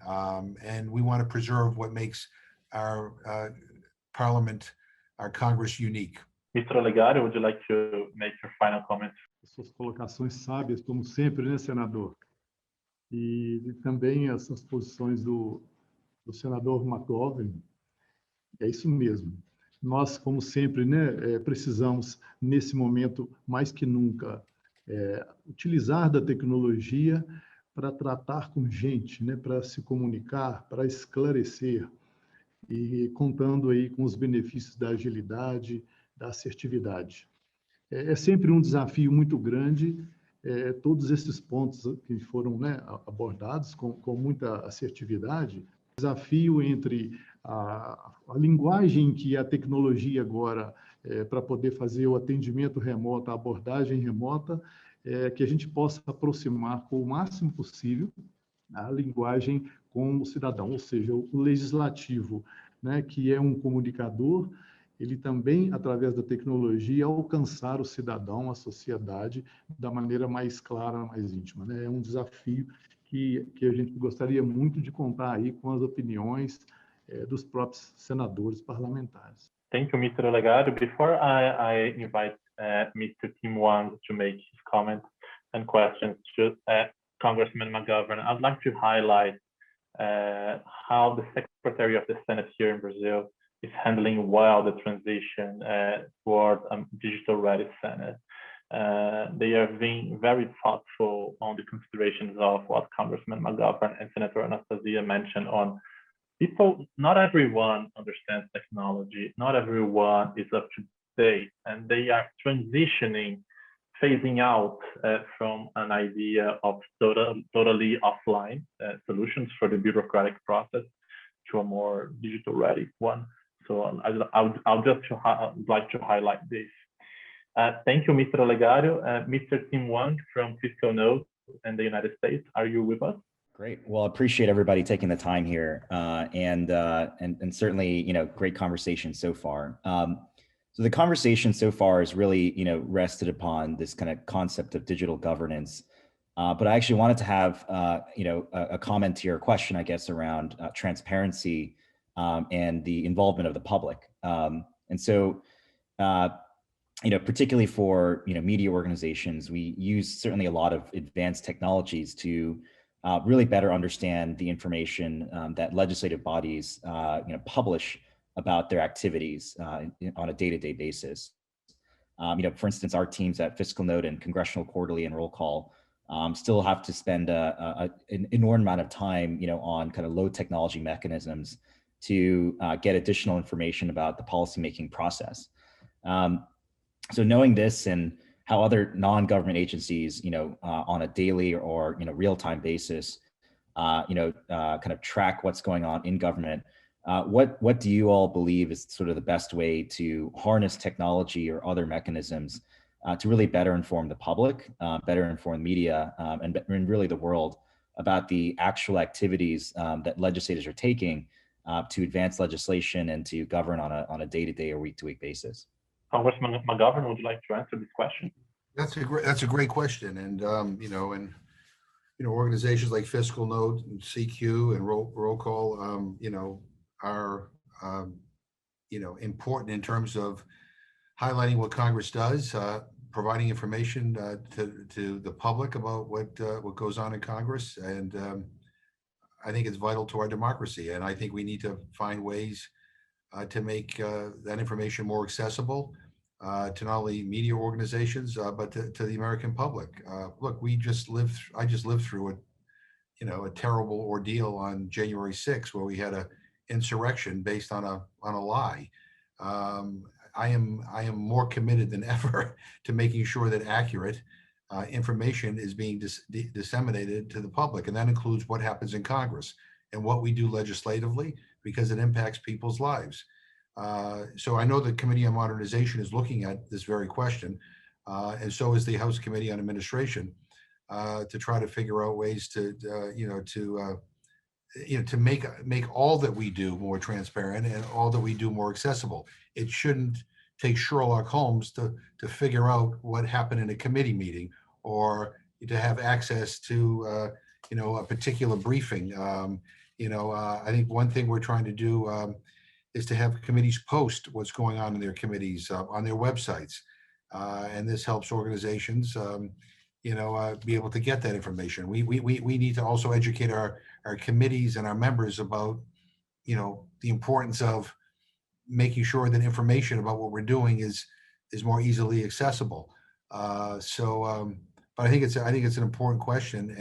and we want to preserve what makes our Parliament, our Congress, unique. Mr. Olegário, would you like to make your final comments? Suas colocações sábias, como sempre, né, senador? E também essas posições do senador McGovern. É isso mesmo. Nós, como sempre, né, precisamos, nesse momento, mais que nunca, utilizar da tecnologia para tratar com gente, né, para se comunicar, para esclarecer, e contando aí com os benefícios da agilidade, da assertividade. É sempre um desafio muito grande, todos esses pontos que foram, né, abordados com muita assertividade. Desafio entre a linguagem que a tecnologia agora, para poder fazer o atendimento remoto, a abordagem remota, que a gente possa aproximar com o máximo possível a linguagem com o cidadão, ou seja, o legislativo, né, que é um comunicador, ele também, através da tecnologia, alcançar o cidadão, a sociedade, da maneira mais clara, mais íntima, né? É um desafio que a gente gostaria muito de contar aí com as opiniões dos próprios senadores parlamentares. Thank you, Mr. Olegário. Before I invite Mr. Hwang to make his comments and questions to Congressman McGovern, I'd like to highlight how the Secretary of the Senate here in Brazil is handling well the transition toward a digital-ready Senate. They are being very thoughtful on the considerations of what Congressman McGovern and Senator Anastasia mentioned on people. Not everyone understands technology. Not everyone is up to date, and they are transitioning, phasing out from an idea of totally offline solutions for the bureaucratic process to a more digital-ready one. So I'll just like to highlight this. Thank you, Mr. Olegario. Mr. Tim Hwang from FiscalNote in the United States, are you with us? Great. Well, I appreciate everybody taking the time here, and certainly, great conversation so far. So the conversation so far is really, rested upon this kind of concept of digital governance. But I actually wanted to have, a comment to your question, I guess, around transparency and the involvement of the public. And so, particularly for, media organizations, we use certainly a lot of advanced technologies to really better understand the information that legislative bodies, publish about their activities on a day-to-day basis. For instance, our teams at FiscalNote and Congressional Quarterly and Roll Call still have to spend an inordinate amount of time, on kind of low technology mechanisms to get additional information about the policymaking process. So knowing this and how other non-government agencies, on a daily or real-time basis, kind of track what's going on in government. What do you all believe is sort of the best way to harness technology or other mechanisms to really better inform the public, better inform the media, and really the world about the actual activities that legislators are taking to advance legislation and to govern on a day-to-day or week-to-week basis? Congressman McGovern, would you like to answer this question? That's a great question, and organizations like FiscalNote and CQ and Roll Call, are important in terms of highlighting what Congress does, providing information to the public about what goes on in Congress, and I think it's vital to our democracy. And I think we need to find ways to make that information more accessible to not only media organizations but to the American public. Look, I just lived through a terrible ordeal on January 6th, where we had a insurrection based on a lie. I am more committed than ever to making sure that accurate information is being disseminated to the public, and that includes what happens in Congress and what we do legislatively, because it impacts people's lives. So I know the Committee on Modernization is looking at this very question, and so is the House Committee on Administration, to try to figure out ways to make all that we do more transparent and all that we do more accessible. It shouldn't take Sherlock Holmes to figure out what happened in a committee meeting, or to have access to a particular briefing. I think one thing we're trying to do is to have committees post what's going on in their committees on their websites, and this helps organizations be able to get that information. We need to also educate our committees and our members about the importance of making sure that information about what we're doing is more easily accessible. But I think it's an important question,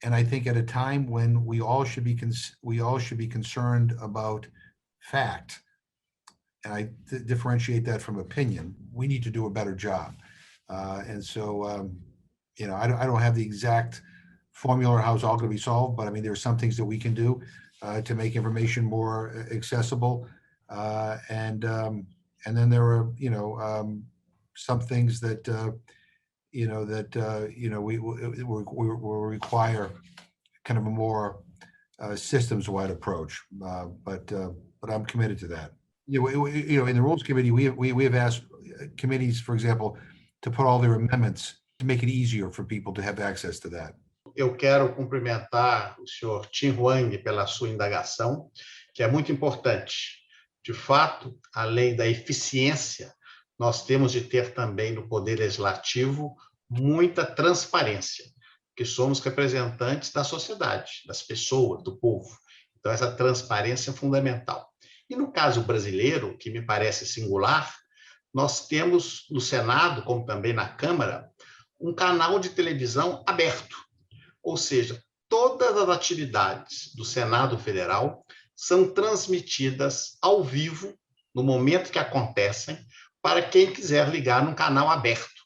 and I think at a time when we all should be concerned about fact, and I differentiate that from opinion, we need to do a better job. And so, I don't have the exact formula or how it's all going to be solved, but I mean, there are some things that we can do to make information more accessible, and then there are some things that we will require kind of a more systems-wide approach, but I'm committed to that. In the Rules Committee, we have asked committees, for example, to put all their amendments to make it easier for people to have access to that. Eu quero cumprimentar o senhor Tim Hwang pela sua indagação, que é muito importante. De fato, além da eficiência, nós temos de ter também no Poder Legislativo muita transparência, porque somos representantes da sociedade, das pessoas, do povo. Então, essa transparência é fundamental. E no caso brasileiro, que me parece singular, nós temos no Senado, como também na Câmara, um canal de televisão aberto, ou seja, todas as atividades do Senado Federal são transmitidas ao vivo, no momento que acontecem, para quem quiser ligar num canal aberto.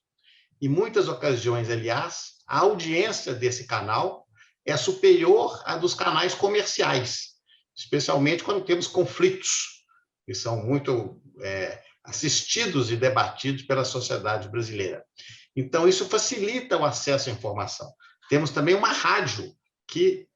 Em muitas ocasiões, aliás, a audiência desse canal é superior à dos canais comerciais, especialmente quando temos conflitos, que são muito assistidos e debatidos pela sociedade brasileira. Então, isso facilita o acesso à informação. Temos também uma rádio que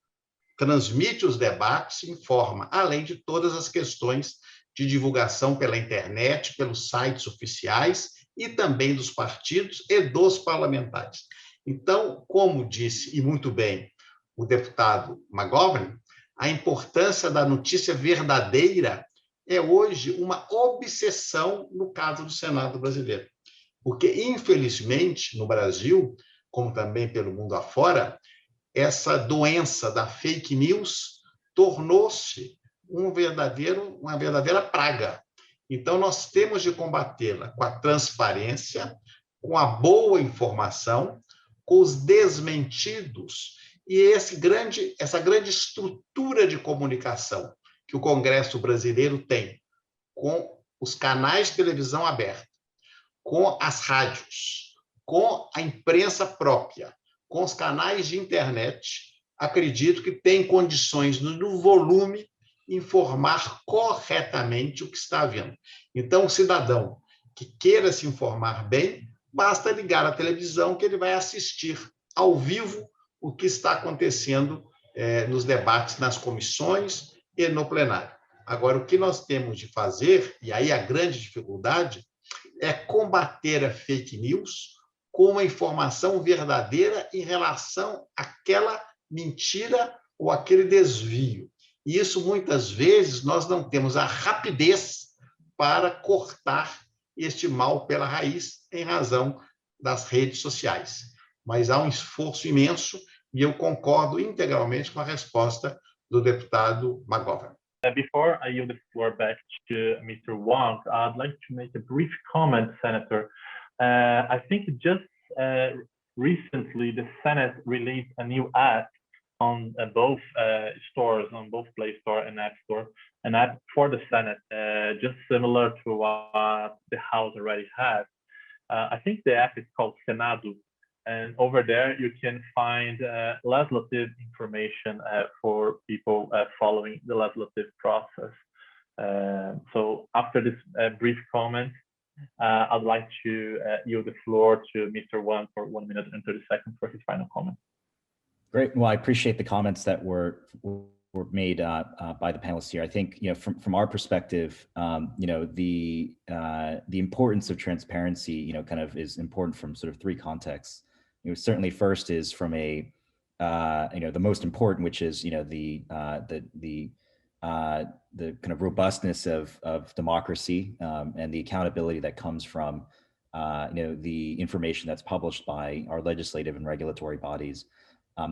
transmite os debates e informa, além de todas as questões de divulgação pela internet, pelos sites oficiais e também dos partidos e dos parlamentares. Então, como disse, e muito bem, o deputado McGovern, a importância da notícia verdadeira é hoje uma obsessão no caso do Senado brasileiro. Porque, infelizmente, no Brasil, como também pelo mundo afora, essa doença da fake news tornou-se uma verdadeira praga. Então, nós temos de combatê-la com a transparência, com a boa informação, com os desmentidos e essa grande estrutura de comunicação que o Congresso brasileiro tem, com os canais de televisão aberta, com as rádios, com a imprensa própria, com os canais de internet, acredito que tem condições no volume informar corretamente o que está havendo. Então, o cidadão que queira se informar bem, basta ligar a televisão que ele vai assistir ao vivo o que está acontecendo nos debates nas comissões e no plenário. Agora, o que nós temos de fazer, e aí a grande dificuldade, é combater a fake news com uma informação verdadeira em relação àquela mentira ou aquele desvio. E isso, muitas vezes, nós não temos a rapidez para cortar este mal pela raiz em razão das redes sociais. Mas há um esforço imenso e eu concordo integralmente com a resposta do deputado McGovern. Before I yield the floor back to Mr. Hwang, I'd like to make a brief comment, Senator. I think just recently the Senate released a new app on both stores, on both Play Store and App Store, an app for the Senate, just similar to what the House already has. I think the app is called Senado, and over there you can find legislative information for people following the legislative process. So after this brief comment, I'd like to yield the floor to Mr. Hwang for 1 minute and 30 seconds for his final comment. Great. Well, I appreciate the comments that were made by the panelists here. I think, from our perspective, the importance of transparency, kind of is important from sort of three contexts. Certainly first is from a, the most important, which is, the kind of robustness of democracy and the accountability that comes from, the information that's published by our legislative and regulatory bodies.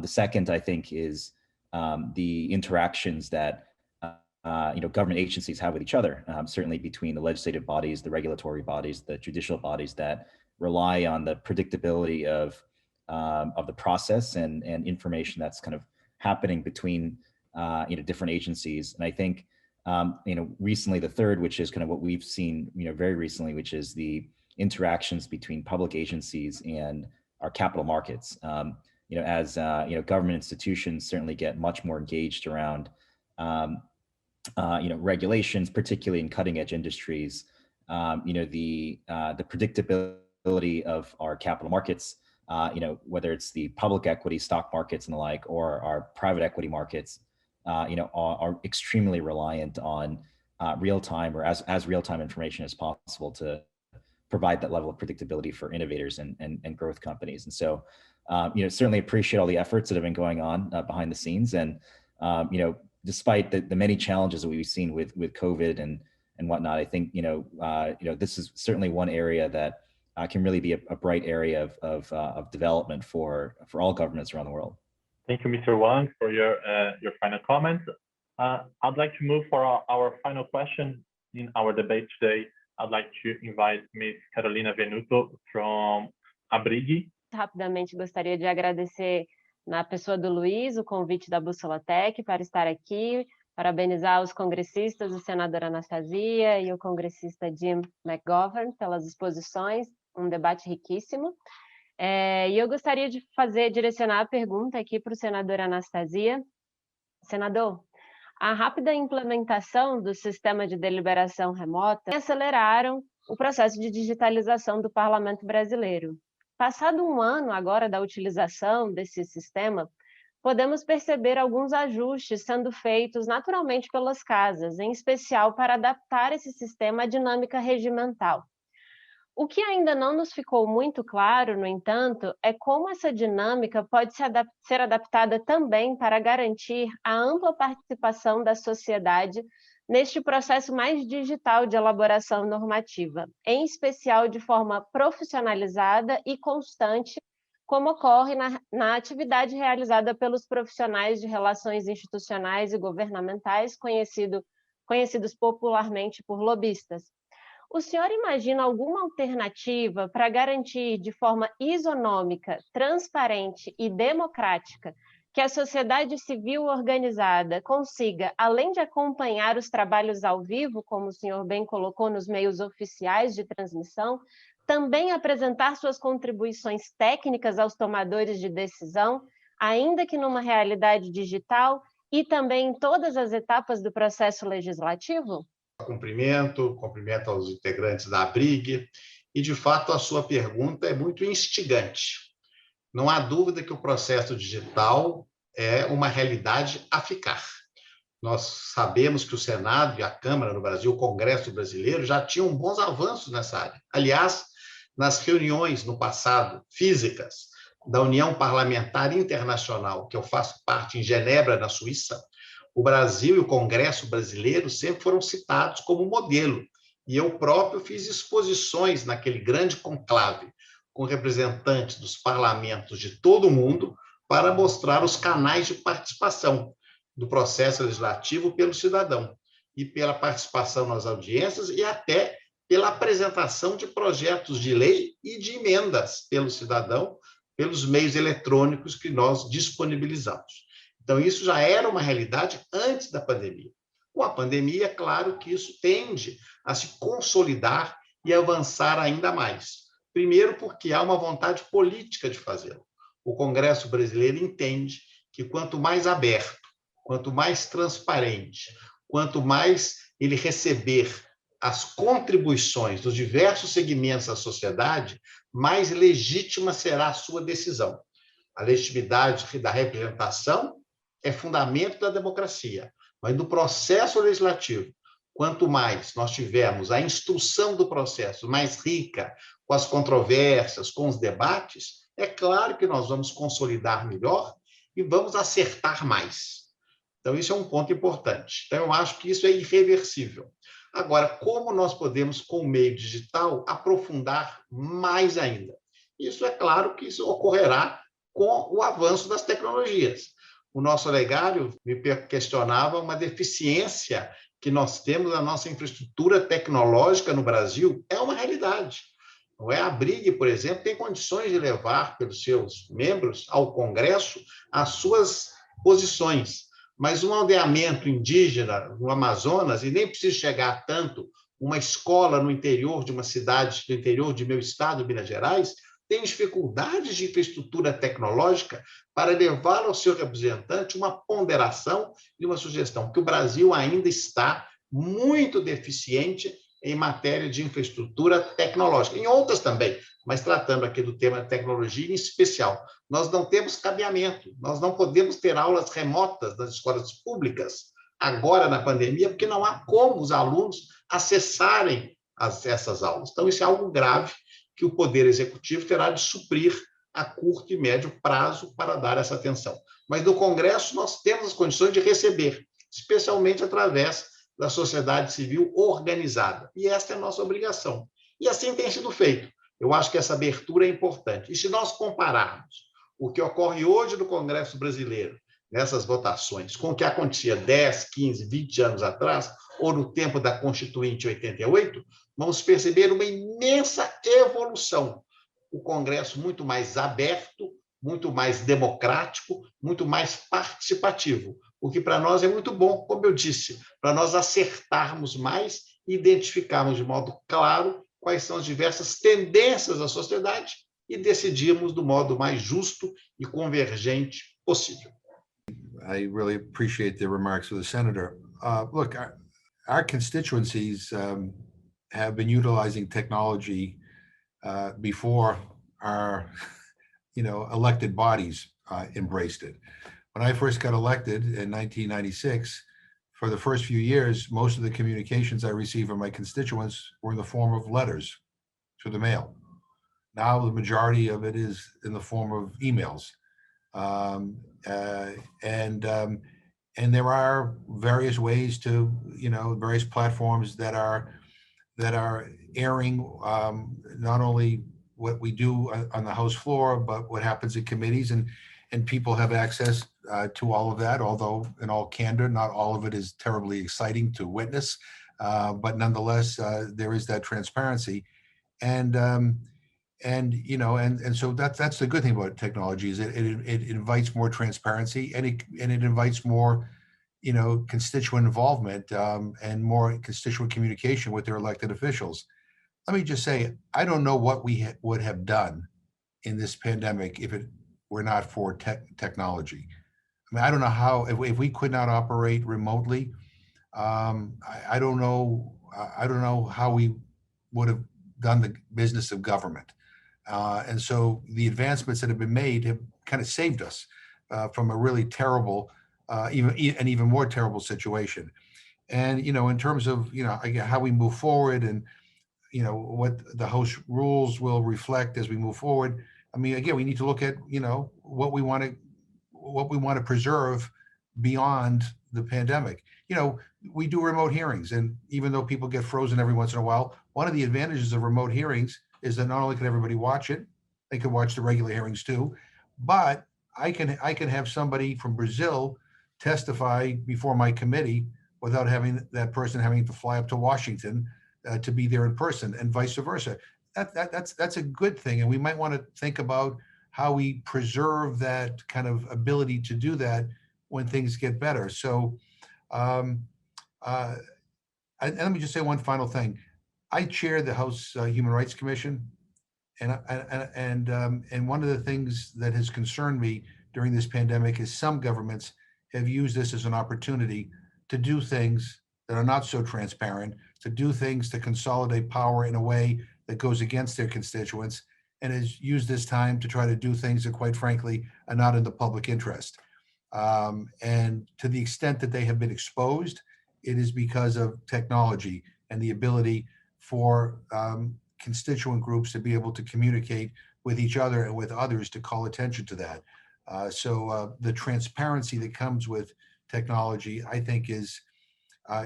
The second, I think, is the interactions that government agencies have with each other, certainly between the legislative bodies, the regulatory bodies, the judicial bodies that rely on the predictability of the process and information that's kind of happening between different agencies. And I think recently the third, which is kind of what we've seen very recently, which is the interactions between public agencies and our capital markets. As government institutions certainly get much more engaged around regulations, particularly in cutting edge industries, the predictability of our capital markets, whether it's the public equity stock markets and the like, or our private equity markets, are extremely reliant on real-time or as real-time information as possible to provide that level of predictability for innovators and growth companies. And so, certainly appreciate all the efforts that have been going on behind the scenes. And, despite the many challenges that we've seen with COVID and whatnot, I think, this is certainly one area that can really be a bright area of development for all governments around the world. Thank you, Mr. Hwang, for your final comments. I'd like to move for our final question in our debate today I'd like to invite Ms. Carolina Venuto from Abrig. Rapidamente gostaria de agradecer, na pessoa do Luís, o convite da Bússola Tech para estar aqui, parabenizar os congressistas, o senador Anastasia e o congressista Jim McGovern pelas exposições, um debate riquíssimo. E eu gostaria de direcionar a pergunta aqui para o senador Anastasia. Senador, a rápida implementação do sistema de deliberação remota aceleraram o processo de digitalização do parlamento brasileiro. Passado um ano agora da utilização desse sistema, podemos perceber alguns ajustes sendo feitos naturalmente pelas casas, em especial para adaptar esse sistema à dinâmica regimental. O que ainda não nos ficou muito claro, no entanto, é como essa dinâmica pode ser adaptada também para garantir a ampla participação da sociedade neste processo mais digital de elaboração normativa, em especial de forma profissionalizada e constante, como ocorre na atividade realizada pelos profissionais de relações institucionais e governamentais, conhecidos popularmente por lobistas. O senhor imagina alguma alternativa para garantir de forma isonômica, transparente e democrática que a sociedade civil organizada consiga, além de acompanhar os trabalhos ao vivo, como o senhor bem colocou nos meios oficiais de transmissão, também apresentar suas contribuições técnicas aos tomadores de decisão, ainda que numa realidade digital, e também em todas as etapas do processo legislativo? Cumprimento aos integrantes da Abrig, e, de fato, a sua pergunta é muito instigante. Não há dúvida que o processo digital é uma realidade a ficar. Nós sabemos que o Senado e a Câmara no Brasil, o Congresso brasileiro, já tinham bons avanços nessa área. Aliás, nas reuniões no passado, físicas, da União Parlamentar Internacional, que eu faço parte em Genebra, na Suíça, o Brasil e o Congresso brasileiro sempre foram citados como modelo. E eu próprio fiz exposições naquele grande conclave, com representantes dos parlamentos de todo o mundo, para mostrar os canais de participação do processo legislativo pelo cidadão, e pela participação nas audiências e até pela apresentação de projetos de lei e de emendas pelo cidadão, pelos meios eletrônicos que nós disponibilizamos. Então, isso já era uma realidade antes da pandemia. Com a pandemia, é claro que isso tende a se consolidar e avançar ainda mais. Primeiro, porque há uma vontade política de fazê-lo. O Congresso brasileiro entende que quanto mais aberto, quanto mais transparente, quanto mais ele receber as contribuições dos diversos segmentos da sociedade, mais legítima será a sua decisão. A legitimidade da representação é fundamento da democracia, mas no processo legislativo, quanto mais nós tivermos a instrução do processo mais rica, com as controvérsias, com os debates, é claro que nós vamos consolidar melhor e vamos acertar mais. Então, isso é um ponto importante. Então, eu acho que isso é irreversível. Agora, como nós podemos, com o meio digital, aprofundar mais ainda? Isso é claro que isso ocorrerá com o avanço das tecnologias. O nosso legário me questionava uma deficiência que nós temos na nossa infraestrutura tecnológica no Brasil. É uma realidade. Não é? A Abrig, por exemplo, tem condições de levar pelos seus membros ao Congresso as suas posições. Mas um aldeamento indígena no Amazonas, e nem precisa chegar tanto, uma escola no interior de uma cidade, do interior de meu estado, Minas Gerais, tem dificuldades de infraestrutura tecnológica para levar ao seu representante uma ponderação e uma sugestão, porque o Brasil ainda está muito deficiente em matéria de infraestrutura tecnológica, em outras também, mas tratando aqui do tema tecnologia em especial. Nós não temos cabeamento, nós não podemos ter aulas remotas das escolas públicas agora na pandemia, porque não há como os alunos acessarem essas aulas. Então, isso é algo grave que o Poder Executivo terá de suprir a curto e médio prazo para dar essa atenção. Mas no Congresso nós temos as condições de receber, especialmente através da sociedade civil organizada. E esta é a nossa obrigação. E assim tem sido feito. Eu acho que essa abertura é importante. E se nós compararmos o que ocorre hoje no Congresso brasileiro, nessas votações com o que acontecia 10, 15, 20 anos atrás, ou no tempo da Constituinte 88, vamos perceber uma imensa evolução. O Congresso muito mais aberto, muito mais democrático, muito mais participativo, o que para nós é muito bom, como eu disse, para nós acertarmos mais e identificarmos de modo claro quais são as diversas tendências da sociedade e decidirmos do modo mais justo e convergente possível. I really appreciate the remarks of the senator. Look, our constituencies have been utilizing technology before our, elected bodies embraced it. When I first got elected in 1996, for the first few years, most of the communications I received from my constituents were in the form of letters through the mail. Now the majority of it is in the form of emails. And there are various ways to, various platforms that are airing not only what we do on the House floor, but what happens in committees, and people have access to all of that. Although, in all candor, not all of it is terribly exciting to witness, but nonetheless, there is that transparency, and so that's the good thing about technology, is it invites more transparency, and it invites more, constituent involvement and more constituent communication with their elected officials. Let me just say, I don't know what we would have done in this pandemic if it were not for technology. I mean, I don't know how, if we could not operate remotely, I don't know how we would have done the business of government. And so the advancements that have been made have kind of saved us from a really terrible, even more terrible situation. And, in terms of, how we move forward and, what the House rules will reflect as we move forward. I mean, again, we need to look at, what we want to preserve beyond the pandemic. We do remote hearings, and even though people get frozen every once in a while, one of the advantages of remote hearings is that not only can everybody watch it, they can watch the regular hearings too, but I can have somebody from Brazil testify before my committee without having that person having to fly up to Washington to be there in person, and vice versa. That's a good thing, and we might want to think about how we preserve that kind of ability to do that when things get better. So, and let me just say one final thing. I chair the House Human Rights Commission, and one of the things that has concerned me during this pandemic is some governments have used this as an opportunity to do things that are not so transparent, to do things to consolidate power in a way that goes against their constituents, and has used this time to try to do things that, quite frankly, are not in the public interest. And to the extent that they have been exposed, it is because of technology and the ability for constituent groups to be able to communicate with each other and with others to call attention to that. So the transparency that comes with technology, I think, is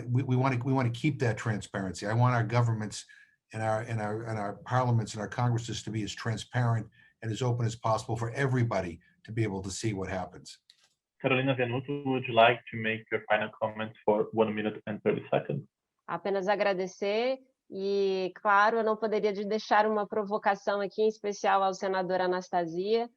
we want to keep that transparency. I want our governments and our parliaments and our congresses to be as transparent and as open as possible for everybody to be able to see what happens. Carolina Venuto, would you like to make your final comments for 1 minute and 30 seconds? Apenas agradecer e, claro, eu não poderia deixar uma provocação aqui, em especial ao senador Anastasia,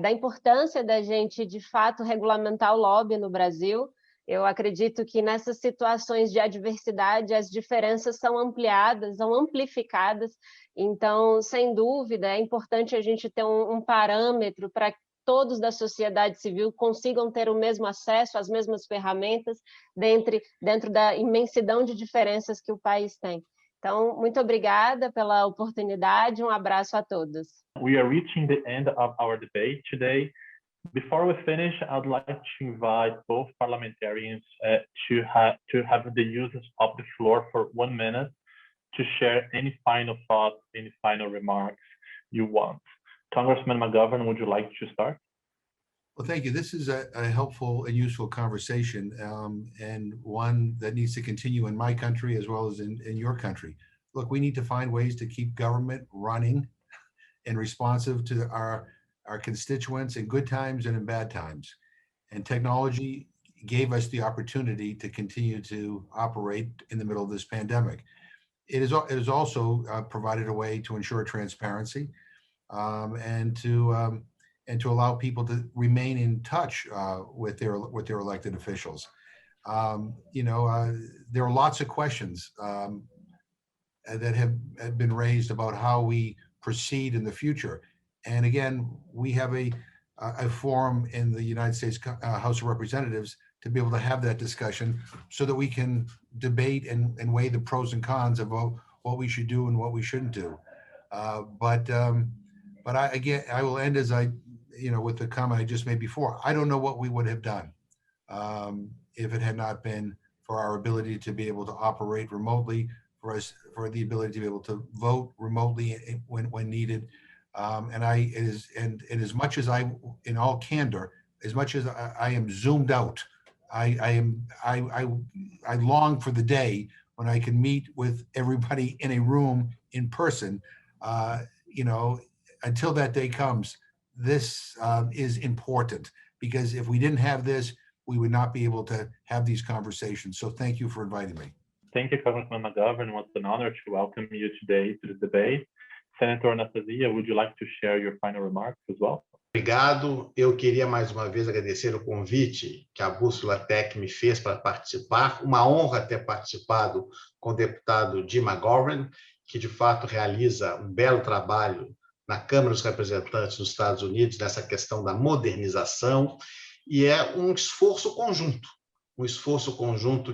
da importância da gente, de fato, regulamentar o lobby no Brasil. Eu acredito que nessas situações de adversidade, as diferenças são ampliadas, são amplificadas. Então, sem dúvida, é importante a gente ter um parâmetro para que todos da sociedade civil consigam ter o mesmo acesso às mesmas ferramentas dentro da imensidão de diferenças que o país tem. Então, muito obrigada pela oportunidade, um abraço a todos. We are reaching the end of our debate today. Before we finish, I'd like to invite both parliamentarians to have the use of the floor for 1 minute to share any final thoughts, any final remarks you want. Congressman McGovern, would you like to start? Well, thank you. This is a helpful and useful conversation, and one that needs to continue in my country as well as in your country. Look, we need to find ways to keep government running and responsive to our constituents in good times and in bad times. And technology gave us the opportunity to continue to operate in the middle of this pandemic. It is also provided a way to ensure transparency and to allow people to remain in touch with their elected officials. There are lots of questions that have been raised about how we proceed in the future. And again, we have a forum in the United States House of Representatives to be able to have that discussion so that we can debate and weigh the pros and cons of what we should do and what we shouldn't do. But I will end with the comment I just made before. I don't know what we would have done if it had not been for our ability to be able to operate remotely, for the ability to be able to vote remotely when needed. And as much as in all candor, as much as I am zoomed out, I long for the day when I can meet with everybody in a room in person. Until that day comes, this is important, because if we didn't have this, we would not be able to have these conversations. So thank you for inviting me. Thank you, Congressman McGovern. It was an honor to welcome you today to the debate. Senator Anastasia, would you like to share your final remarks as well? Obrigado. Eu queria mais uma vez agradecer o convite que a Bússola Tech me fez para participar. Uma honra ter participado com o deputado Jim McGovern, que de fato realiza um belo trabalho na Câmara dos Representantes dos Estados Unidos nessa questão da modernização, e é um esforço conjunto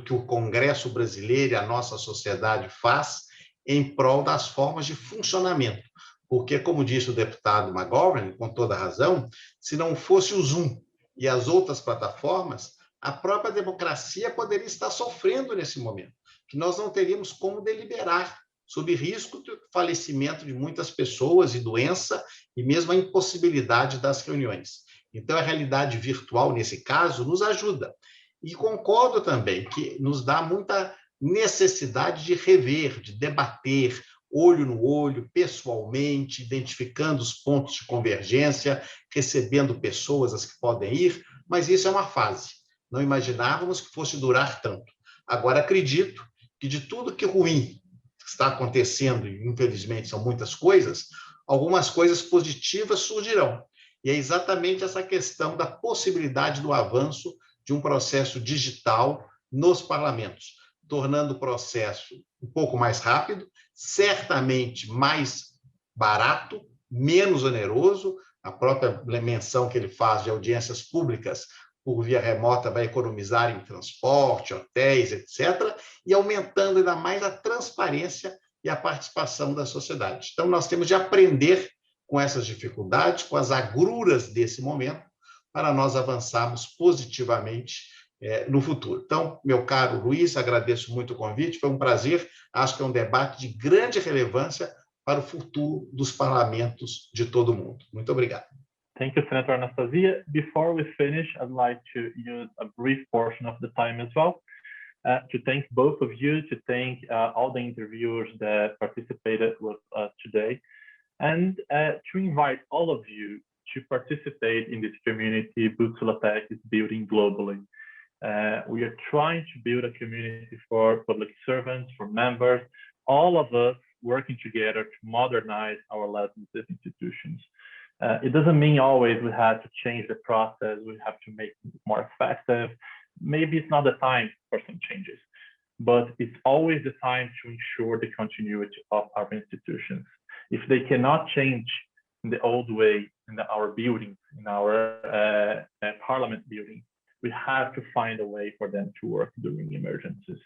que o Congresso brasileiro e a nossa sociedade faz em prol das formas de funcionamento. Porque, como disse o deputado McGovern, com toda razão, se não fosse o Zoom e as outras plataformas, a própria democracia poderia estar sofrendo nesse momento, que nós não teríamos como deliberar, sob risco do falecimento de muitas pessoas e doença, e mesmo a impossibilidade das reuniões. Então, a realidade virtual, nesse caso, nos ajuda. E concordo também que nos dá muita necessidade de rever, de debater, olho no olho, pessoalmente, identificando os pontos de convergência, recebendo pessoas as que podem ir, mas isso é uma fase. Não imaginávamos que fosse durar tanto. Agora, acredito que de tudo que ruim está acontecendo, e infelizmente são muitas coisas, algumas coisas positivas surgirão. E é exatamente essa questão da possibilidade do avanço de um processo digital nos parlamentos, tornando o processo um pouco mais rápido, certamente mais barato, menos oneroso. A própria menção que ele faz de audiências públicas por via remota vai economizar em transporte, hotéis, etc., e aumentando ainda mais a transparência e a participação da sociedade. Então, nós temos de aprender com essas dificuldades, com as agruras desse momento, para nós avançarmos positivamente no futuro. Então, meu caro Luís, agradeço muito o convite, foi um prazer, acho que é um debate de grande relevância para o futuro dos parlamentos de todo o mundo. Muito obrigado. Thank you, Senator Anastasia. Before we finish, I'd like to use a brief portion of the time as well to thank both of you, to thank all the interviewers that participated with us today, and to invite all of you to participate in this community Bússola Tech is building globally. We are trying to build a community for public servants, for members, all of us working together to modernize our legislative institutions. It doesn't mean always we have to change the process, we have to make it more effective. Maybe it's not the time for some changes, but it's always the time to ensure the continuity of our institutions. If they cannot change in the old way, in our buildings, in our parliament building, we have to find a way for them to work during emergencies.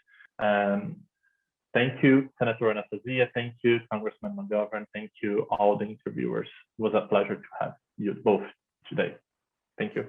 Thank you, Senator Anastasia. Thank you, Congressman McGovern. Thank you, all the interviewers. It was a pleasure to have you both today. Thank you.